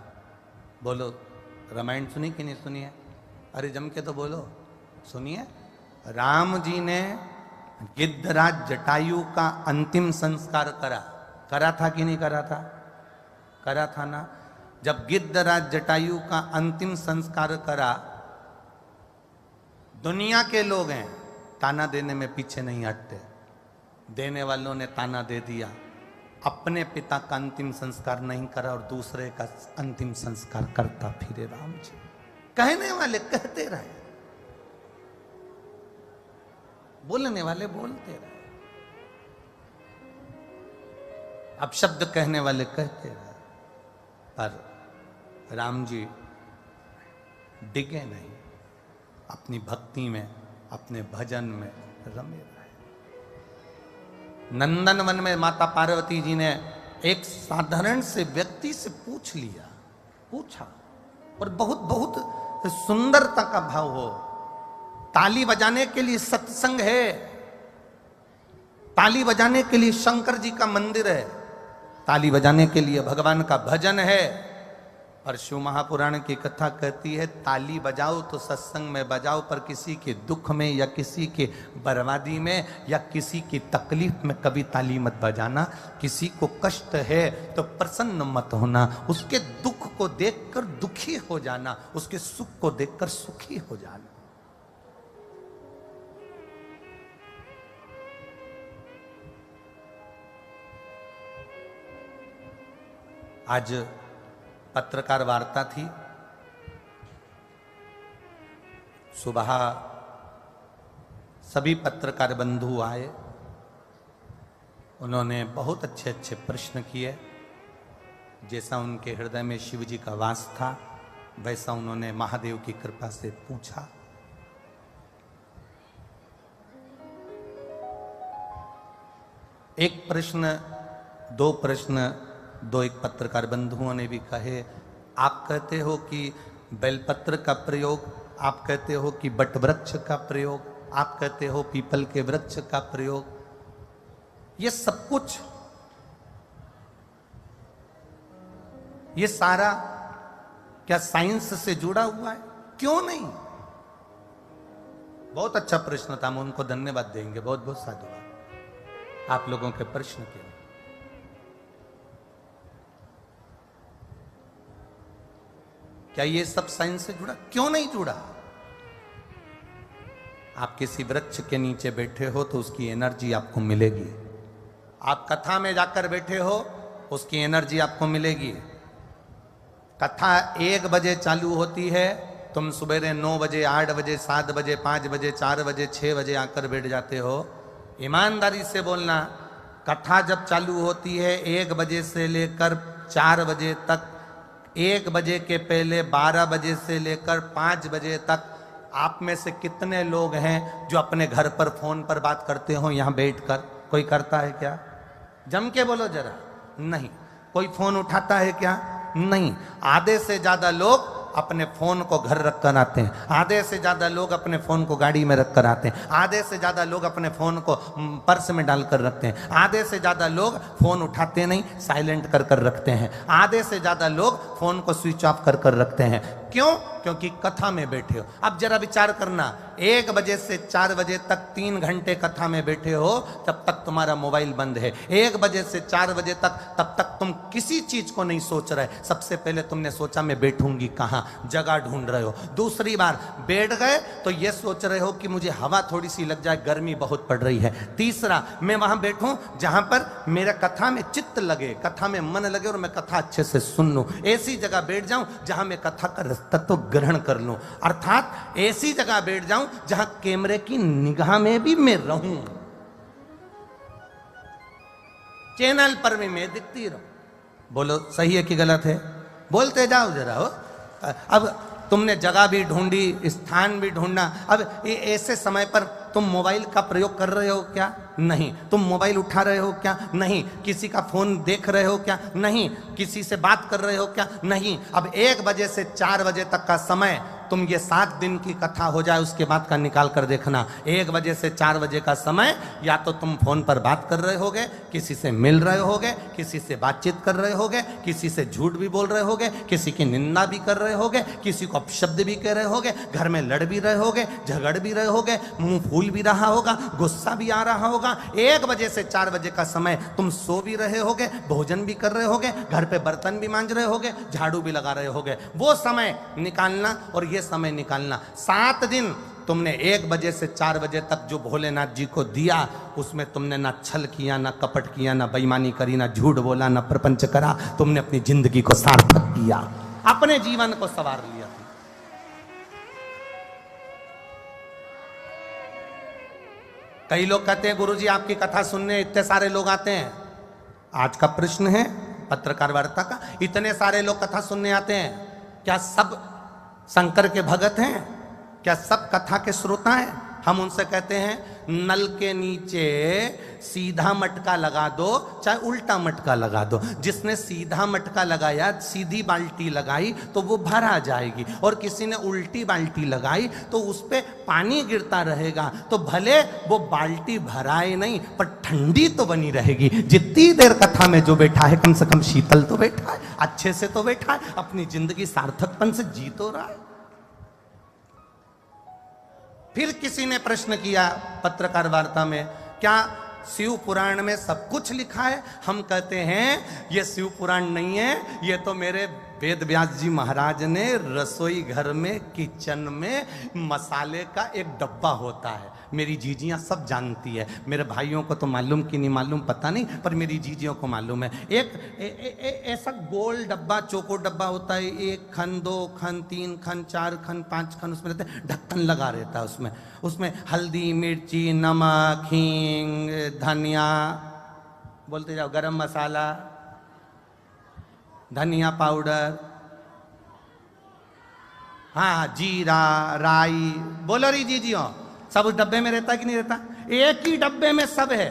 बोलो, रामायण सुनी कि नहीं सुनी है? अरे जम के तो बोलो, सुनिए। राम जी ने गिद्धराज जटायु का अंतिम संस्कार करा था कि नहीं करा था? करा था ना। जब गिद्धराज जटायु का अंतिम संस्कार करा, दुनिया के लोग हैं, ताना देने में पीछे नहीं हटते। देने वालों ने ताना दे दिया, अपने पिता का अंतिम संस्कार नहीं करा और दूसरे का अंतिम संस्कार करता फिरे राम जी। कहने वाले कहते रहे, बोलने वाले बोलते रहे, अब शब्द कहने वाले कहते रहे, पर राम जी डिगे नहीं, अपनी भक्ति में, अपने भजन में रमे रहे। नंदन वन में माता पार्वती जी ने एक साधारण से व्यक्ति से पूछा और बहुत बहुत सुंदरता का भाव हो। ताली बजाने के लिए सत्संग है, ताली बजाने के लिए शंकर जी का मंदिर है, ताली बजाने के लिए भगवान का भजन है। और शिव महापुराण की कथा कहती है, ताली बजाओ तो सत्संग में बजाओ, पर किसी के दुख में या किसी के बर्बादी में या किसी की तकलीफ में कभी ताली मत बजाना। किसी को कष्ट है तो प्रसन्न मत होना, उसके दुख को देखकर दुखी हो जाना, उसके सुख को देखकर सुखी हो जाना। आज पत्रकार वार्ता थी, सुबह सभी पत्रकार बंधु आए, उन्होंने बहुत अच्छे अच्छे प्रश्न किए। जैसा उनके हृदय में शिव जी का वास था वैसा उन्होंने महादेव की कृपा से पूछा। एक प्रश्न, दो प्रश्न, दो एक पत्रकार बंधुओं ने भी कहे, आप कहते हो कि बेलपत्र का प्रयोग, आप कहते हो कि बट वृक्ष का प्रयोग, आप कहते हो पीपल के वृक्ष का प्रयोग, ये सब कुछ, ये सारा क्या साइंस से जुड़ा हुआ है? क्यों नहीं? बहुत अच्छा प्रश्न था, हम उनको धन्यवाद देंगे, बहुत बहुत साधुवाद आप लोगों के प्रश्न के लिए। क्या ये सब साइंस से जुड़ा? क्यों नहीं जुड़ा? आप किसी वृक्ष के नीचे बैठे हो तो उसकी एनर्जी आपको मिलेगी। आप कथा में जाकर बैठे हो, उसकी एनर्जी आपको मिलेगी। कथा 1 बजे चालू होती है, तुम सवेरे 9 बजे, 8 बजे, 7 बजे, 5 बजे, 4 बजे, 6 बजे आकर बैठ जाते हो। ईमानदारी से बोलना, कथा जब चालू होती है 1 बजे से लेकर 4 बजे तक, 1 बजे के पहले 12 बजे से लेकर 5 बजे तक आप में से कितने लोग हैं जो अपने घर पर फोन पर बात करते हो यहाँ बैठकर? कोई करता है क्या? जम के बोलो जरा। नहीं। कोई फोन उठाता है क्या? नहीं। आधे से ज्यादा लोग अपने फोन को घर रख कर आते हैं, आधे से ज्यादा लोग अपने फोन को गाड़ी में रख कर आते हैं, आधे से ज्यादा लोग अपने फोन को पर्स में डालकर रखते हैं, आधे से ज्यादा लोग फोन उठाते नहीं, साइलेंट कर कर रखते हैं, आधे से ज्यादा लोग फोन को स्विच ऑफ कर कर रखते हैं। क्यों? क्योंकि कथा में बैठे हो। अब जरा विचार करना, 1 बजे से 4 बजे तक 3 घंटे कथा में बैठे हो, तब तक तुम्हारा मोबाइल बंद है। 1 बजे से 4 बजे तक, तब तक तुम किसी चीज को नहीं सोच रहे। सबसे पहले तुमने सोचा मैं बैठूंगी कहाँ, जगह ढूंढ रहे हो। दूसरी बार बैठ गए तो ये सोच रहे हो कि मुझे हवा थोड़ी सी लग जाए, गर्मी बहुत पड़ रही है। तीसरा, मैं वहां बैठूं जहां पर मेरा कथा में चित्त लगे, कथा में मन लगे और मैं कथा अच्छे से सुन लूं। ऐसी जगह बैठ जाऊं जहां मैं कथा का तत्व ग्रहण कर लूं, अर्थात ऐसी जगह बैठ जाऊं जहां कैमरे की निगाह में भी मैं रहूं, चैनल पर भी मैं दिखती रहूं। बोलो सही है कि गलत है? बोलते जाओ जरा हो। अब तुमने जगह भी ढूंढी, स्थान भी ढूंढना। अब ऐसे समय पर तुम मोबाइल का प्रयोग कर रहे हो क्या? नहीं। तुम मोबाइल उठा रहे हो क्या? नहीं। किसी का फोन देख रहे हो क्या? नहीं। किसी से बात कर रहे हो क्या? नहीं। अब 1 बजे से 4 बजे तक का समय, तुम ये 7 दिन की कथा हो जाए उसके बाद का निकाल कर देखना। 1 बजे से 4 बजे का समय या तो तुम फोन पर बात कर रहे होगे, किसी से मिल रहे होगे, किसी से बातचीत कर रहे होगे, किसी से झूठ भी बोल रहे होगे, किसी की निंदा भी कर रहे होगे, किसी को अपशब्द भी कह रहे होगे, घर में लड़ भी रहे होगे, झगड़ भी रहे होगे, मुंह फूल भी रहा होगा, गुस्सा भी आ रहा होगा। 1 बजे से 4 बजे का समय तुम सो भी रहे होगे, भोजन भी कर रहे होगे, घर पे बर्तन भी मांज रहे होगे, झाड़ू भी लगा रहे होगे। वो समय निकालना और ये समय निकालना। 7 दिन तुमने 1 बजे से 4 बजे तक जो भोलेनाथ जी को दिया, उसमें तुमने ना छल किया, ना कपट किया, ना बेईमानी करी, ना झूठ बोला, ना प्रपंच करा। तुमने अपनी जिंदगी को सार्थक किया, अपने जीवन को संवार लिया। कई लोग कहते हैं गुरुजी आपकी कथा सुनने इतने सारे लोग आते हैं। आज का प्रश्न है पत्रकार वार्ता का, इतने सारे लोग कथा सुनने आते हैं, क्या सब शंकर के भगत हैं? क्या सब कथा के श्रोता हैं? हम उनसे कहते हैं नल के नीचे सीधा मटका लगा दो, चाहे उल्टा मटका लगा दो। जिसने सीधा मटका लगाया, सीधी बाल्टी लगाई तो वो भरा जाएगी, और किसी ने उल्टी बाल्टी लगाई तो उस पे पानी गिरता रहेगा। तो भले वो बाल्टी भराए नहीं, पर ठंडी तो बनी रहेगी। जितनी देर कथा में जो बैठा है, कम से कम शीतल तो बैठा है, अच्छे से तो बैठा है, अपनी जिंदगी सार्थकपन से जी तो रहा है। फिर किसी ने प्रश्न किया पत्रकार वार्ता में, क्या शिव पुराण में सब कुछ लिखा है? हम कहते हैं ये शिव पुराण नहीं है, ये तो मेरे वेद व्यास जी महाराज ने रसोई घर में, किचन में मसाले का एक डब्बा होता है। मेरी जीजियां सब जानती है, मेरे भाइयों को तो मालूम कि नहीं मालूम पता नहीं, पर मेरी जीजियों को मालूम है। एक ऐसा गोल डब्बा, चौको डब्बा होता है, 1 खन, 2 खन, 3 खन, 4 खन, 5 खन उसमें रहते हैं, ढक्कन लगा रहता है उसमें। उसमें हल्दी, मिर्ची, नमक, हींग, धनिया, बोलते जाओ, गरम मसाला, धनिया पाउडर, हाँ, जीरा, राई, बोलो रही जीजियों, सब उस डब्बे में रहता है कि नहीं रहता? एक ही डब्बे में सब है,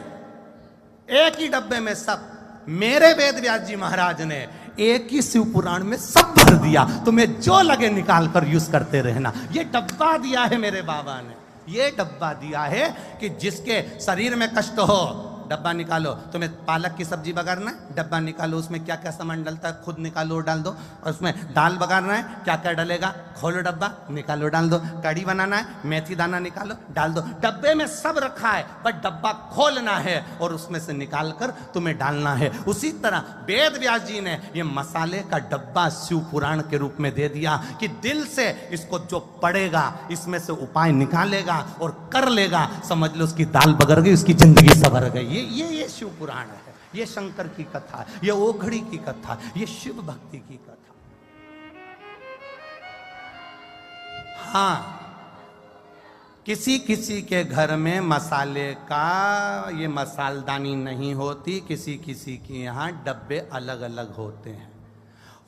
एक ही डब्बे में सब। मेरे वेद व्यास जी महाराज ने एक ही शिव पुराण में सब भर दिया। तुम्हें जो लगे निकाल कर यूज करते रहना। ये डब्बा दिया है मेरे बाबा ने, ये डब्बा दिया है कि जिसके शरीर में कष्ट हो, डब्बा निकालो। तुम्हें पालक की सब्जी बघारना है, डब्बा निकालो, उसमें क्या क्या सामान डलता है खुद निकालो और डाल दो। और उसमें दाल बघारना है, क्या क्या डलेगा, खोलो डब्बा, निकालो डाल दो। कड़ी बनाना है, मेथी दाना निकालो डाल दो। डब्बे में सब रखा है, पर डब्बा खोलना है और उसमें से निकाल कर तुम्हें डालना है। उसी तरह वेद व्यास जी ने ये मसाले का डब्बा शिव पुराण के रूप में दे दिया कि दिल से इसको जो पढ़ेगा, इसमें से उपाय निकालेगा और कर लेगा, समझ लो उसकी दाल बगर गई, उसकी जिंदगी संवर गई। ये शिव पुराण है, ये शंकर की कथा, ये ओघड़ी की कथा, ये शिव भक्ति की कथा। हाँ, किसी किसी के घर में मसाले का ये मसालदानी नहीं होती, किसी किसी के यहाँ डब्बे अलग अलग होते हैं।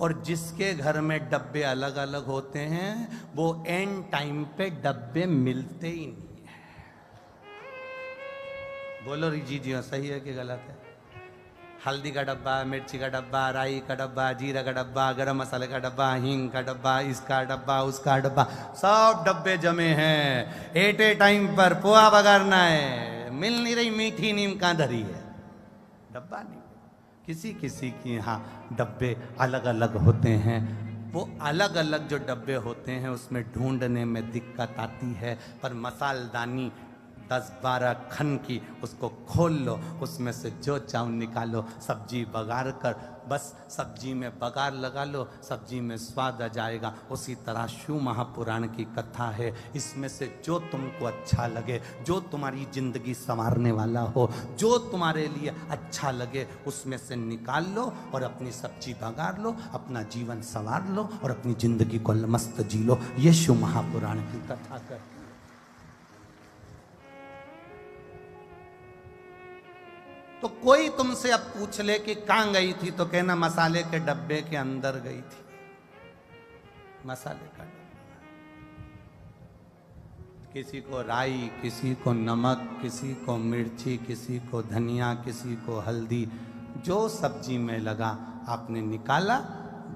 और जिसके घर में डब्बे अलग अलग होते हैं वो एंड टाइम पे डब्बे मिलते ही नहीं। बोलो जी सही है कि गलत है? हल्दी का डब्बा, मिर्ची का डब्बा, राई का डब्बा, जीरा का डब्बा, गरम मसाले का डब्बा, हींग का डब्बा, इसका डब्बा, उसका डब्बा, सब डब्बे जमे हैं। एट ए टाइम पर पोहा बगारना है, मिल नहीं रही मीठी नीम का धरी है, डब्बा नहीं। किसी किसी के यहाँ डब्बे अलग अलग होते हैं। वो अलग अलग जो डब्बे होते हैं उसमें ढूंढने में दिक्कत आती है, पर मसालदानी 10-12 खन की उसको खोल लो, उसमें से जो चाहो निकालो, सब्जी बघार कर बस सब्जी में बघार लगा लो, सब्जी में स्वाद आ जाएगा। उसी तरह शिव महापुराण की कथा है, इसमें से जो तुमको अच्छा लगे, जो तुम्हारी जिंदगी संवारने वाला हो, जो तुम्हारे लिए अच्छा लगे, उसमें से निकाल लो और अपनी सब्जी बघार लो, अपना जीवन संवार लो और अपनी जिंदगी को मस्त जी लो। ये शिव महापुराण की कथा कर। तो कोई तुमसे अब पूछ ले कि कहां गई थी, तो कहना मसाले के डब्बे के अंदर गई थी। मसाले का डब्बा, किसी को राई, किसी को नमक, किसी को मिर्ची, किसी को धनिया, किसी को हल्दी, जो सब्जी में लगा आपने निकाला,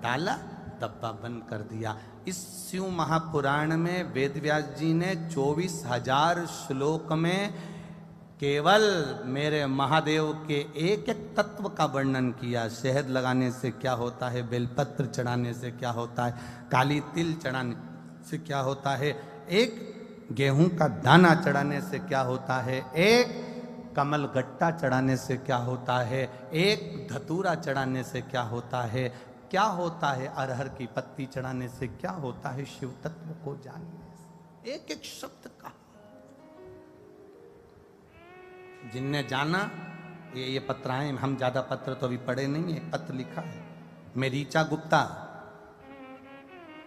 डाला, डब्बा बंद कर दिया। इस शिव महापुराण में वेदव्यास जी ने 24,000 श्लोक में केवल मेरे महादेव के एक एक तत्व का वर्णन किया। शहद लगाने से क्या होता है, बेलपत्र चढ़ाने से क्या होता है, काली तिल चढ़ाने से क्या होता है, एक गेहूं का दाना चढ़ाने से क्या होता है, एक कमल गट्टा चढ़ाने से क्या होता है, एक धतूरा चढ़ाने से क्या होता है, क्या होता है अरहर की पत्ती चढ़ाने से क्या होता है, शिव तत्व को जानने से। एक एक शब्द का जिनने जाना, ये पत्र आए, हम ज्यादा पत्र तो अभी पढ़े नहीं, एक पत्र लिखा है। मैं ऋचा गुप्ता,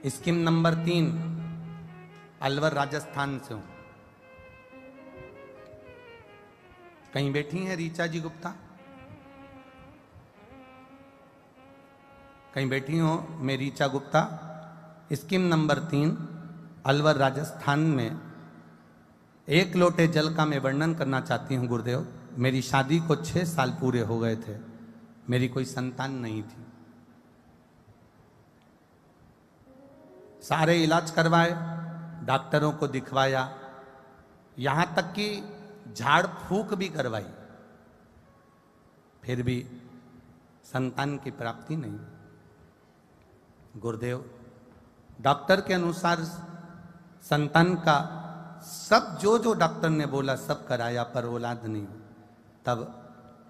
स्कीम नंबर 3, अलवर राजस्थान से हूं। कहीं बैठी हैं ऋचा जी गुप्ता? कहीं बैठी हो? मैं ऋचा गुप्ता, स्कीम नंबर 3, अलवर राजस्थान में एक लोटे जल का मैं वर्णन करना चाहती हूँ गुरुदेव। मेरी शादी को 6 साल पूरे हो गए थे, मेरी कोई संतान नहीं थी। सारे इलाज करवाए, डॉक्टरों को दिखवाया, यहां तक कि झाड़ फूक भी करवाई, फिर भी संतान की प्राप्ति नहीं। गुरुदेव, डॉक्टर के अनुसार संतान का सब जो जो डॉक्टर ने बोला सब कराया, पर औलाद नहीं। तब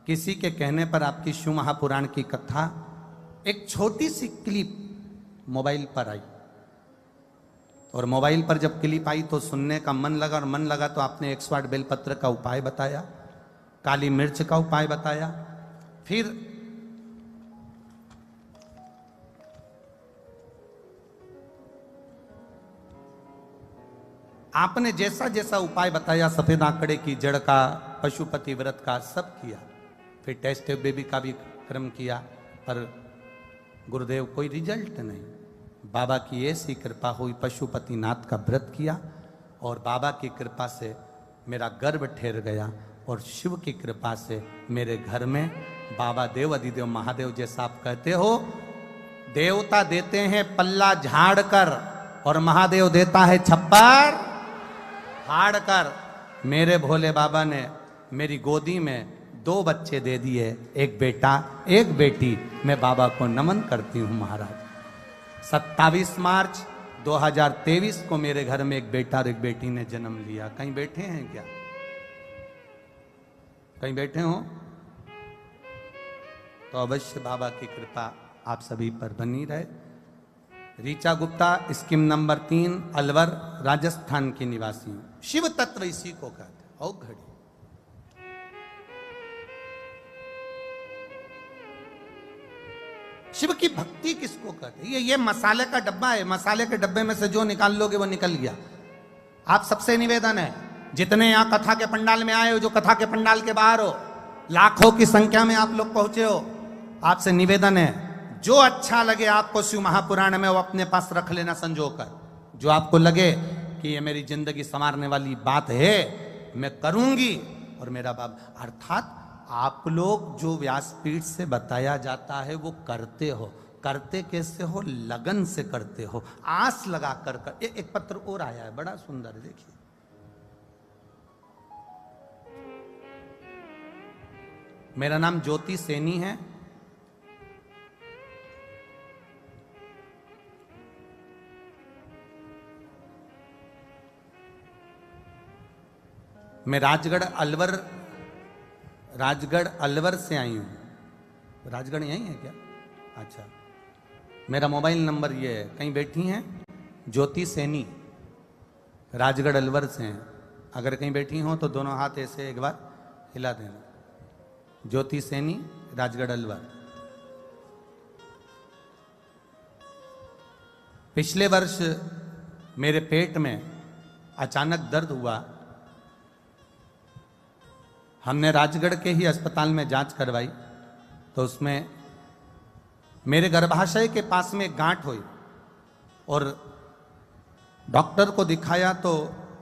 किसी के कहने पर आपकी शिव महापुराण की कथा एक छोटी सी क्लिप मोबाइल पर आई, और मोबाइल पर जब क्लिप आई तो सुनने का मन लगा, और मन लगा तो आपने 108 बेलपत्र का उपाय बताया, काली मिर्च का उपाय बताया, फिर आपने जैसा जैसा उपाय बताया, सफेद आंकड़े की जड़ का, पशुपति व्रत का, सब किया। फिर टेस्ट बेबी का भी क्रम किया, पर गुरुदेव कोई रिजल्ट नहीं। बाबा की ऐसी कृपा हुई, पशुपति नाथ का व्रत किया और बाबा की कृपा से मेरा गर्भ ठहर गया, और शिव की कृपा से मेरे घर में बाबा देव अधिदेव महादेव, जैसा आप कहते हो, देवता देते हैं पल्ला झाड़ कर और महादेव देता है छप्पर फाड़ कर। मेरे भोले बाबा ने मेरी गोदी में 2 बच्चे दे दिए, एक बेटा एक बेटी। मैं बाबा को नमन करती हूँ महाराज। 27 मार्च 2023 को मेरे घर में एक बेटा और एक बेटी ने जन्म लिया। कहीं बैठे हैं क्या? कहीं बैठे हो तो अवश्य बाबा की कृपा आप सभी पर बनी रहे। ऋचा गुप्ता, स्कीम नंबर 3, अलवर राजस्थान की निवासी हूं। शिव तत्व इसी को कहते हैं। और घड़ी शिव की भक्ति किसको कहते हैं? ये मसाले का डब्बा है, मसाले के डब्बे में से जो निकाल लोगे वो निकल गया। आप सबसे निवेदन है, जितने यहां कथा के पंडाल में आए हो, जो कथा के पंडाल के बाहर हो, लाखों की संख्या में आप लोग पहुंचे हो, आपसे निवेदन है, जो अच्छा लगे आपको शिव महापुराण में वो अपने पास रख लेना संजो कर। जो आपको लगे कि ये मेरी जिंदगी संवारने वाली बात है, मैं करूंगी और मेरा बाप, अर्थात आप लोग जो व्यासपीठ से बताया जाता है वो करते हो। करते कैसे हो? लगन से करते हो, आस लगा कर। एक पत्र और आया है, बड़ा सुंदर, देखिए। मेरा नाम ज्योति सैनी है। मैं राजगढ़ अलवर से आई हूँ। राजगढ़ यहीं है क्या? अच्छा, मेरा मोबाइल नंबर ये है। कहीं बैठी हैं ज्योति सैनी, राजगढ़ अलवर से हैं। अगर कहीं बैठी हो तो दोनों हाथ ऐसे एक बार हिला देना। ज्योति सैनी, राजगढ़ अलवर। पिछले वर्ष मेरे पेट में अचानक दर्द हुआ। हमने राजगढ़ के ही अस्पताल में जांच करवाई तो उसमें मेरे गर्भाशय के पास में गांठ हुई और डॉक्टर को दिखाया तो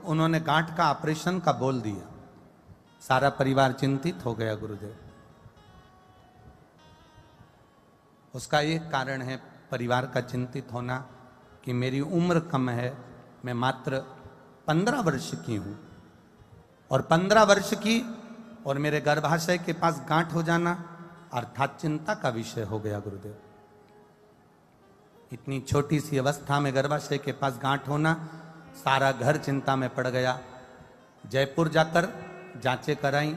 उन्होंने गांठ का ऑपरेशन का बोल दिया। सारा परिवार चिंतित हो गया गुरुदेव। उसका एक कारण है परिवार का चिंतित होना कि मेरी उम्र कम है। मैं मात्र 15 वर्ष की हूं और 15 वर्ष की और मेरे गर्भाशय के पास गांठ हो जाना अर्थात चिंता का विषय हो गया गुरुदेव। इतनी छोटी सी अवस्था में गर्भाशय के पास गांठ होना, सारा घर चिंता में पड़ गया। जयपुर जाकर जांचें कराई,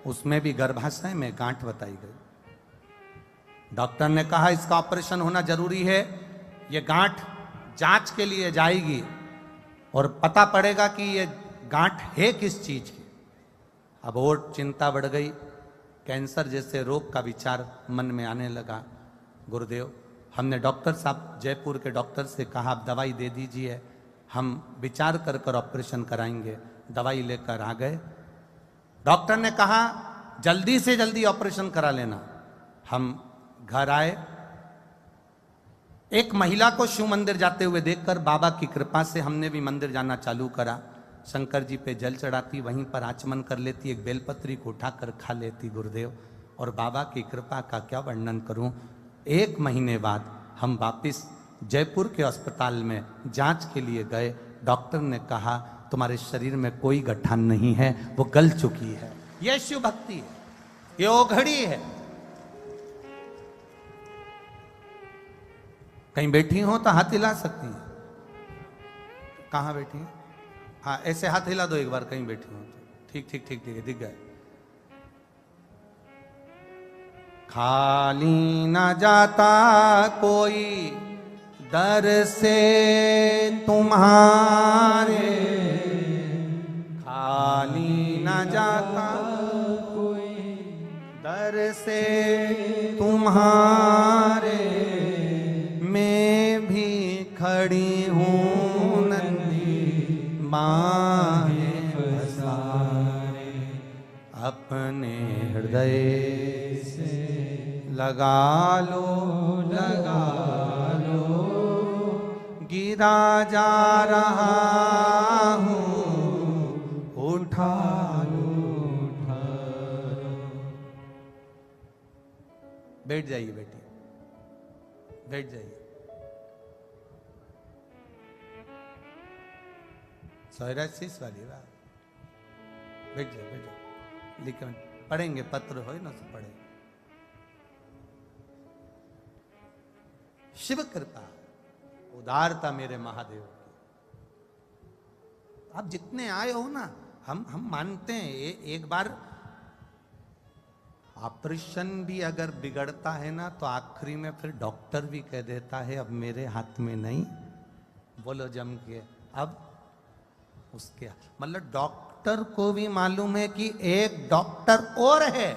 उसमें भी गर्भाशय में गांठ बताई गई। डॉक्टर ने कहा इसका ऑपरेशन होना जरूरी है। ये गांठ जांच के लिए जाएगी और पता पड़ेगा कि ये गांठ है किस चीज की। अब और चिंता बढ़ गई। कैंसर जैसे रोग का विचार मन में आने लगा। गुरुदेव, हमने डॉक्टर साहब जयपुर के डॉक्टर से कहा आप दवाई दे दीजिए, हम विचार कर कर ऑपरेशन कराएंगे। दवाई लेकर आ गए। डॉक्टर ने कहा जल्दी से जल्दी ऑपरेशन करा लेना। हम घर आए। एक महिला को शिव मंदिर जाते हुए देखकर बाबा की कृपा से हमने भी मंदिर जाना चालू करा। शंकर जी पे जल चढ़ाती, वहीं पर आचमन कर लेती, एक बेलपत्री को उठाकर खा लेती गुरुदेव। और बाबा की कृपा का क्या वर्णन करूं। 1 महीने बाद हम वापिस जयपुर के अस्पताल में जांच के लिए गए। डॉक्टर ने कहा तुम्हारे शरीर में कोई गठान नहीं है, वो गल चुकी है। यह शिव भक्ति है, ये ओघड़ी है। कहीं बैठी हो तो हाथ हिला सकती है। कहां बैठी है? हाँ, ऐसे हाथ हिला दो एक बार कहीं बैठी हो तो। ठीक ठीक ठीक ठीक है, दिख गए। खाली न जाता कोई दर से तुम्हारे, खाली न जाता कोई दर से तुम्हारे। मैं भी खड़ी हूँ नंदी बाहें पसारे, अपने हृदय से लगा लो गिरा जा रहा हूँ, उठा लो। बैठ जाइए बेटी, बैठ जाइए। सोयराशीष वाली बात। बैठ जाओ बैठ जाओ। लिखे पढ़ेंगे, पत्र हो ना तो पढ़े। शिव कृपा, उदारता मेरे महादेव की। आप जितने आए हो ना, हम मानते हैं एक बार ऑपरेशन भी अगर बिगड़ता है ना तो आखिरी में फिर डॉक्टर भी कह देता है अब मेरे हाथ में नहीं, बोलो जम के, अब उसके मतलब डॉक्टर को भी मालूम है कि एक डॉक्टर और है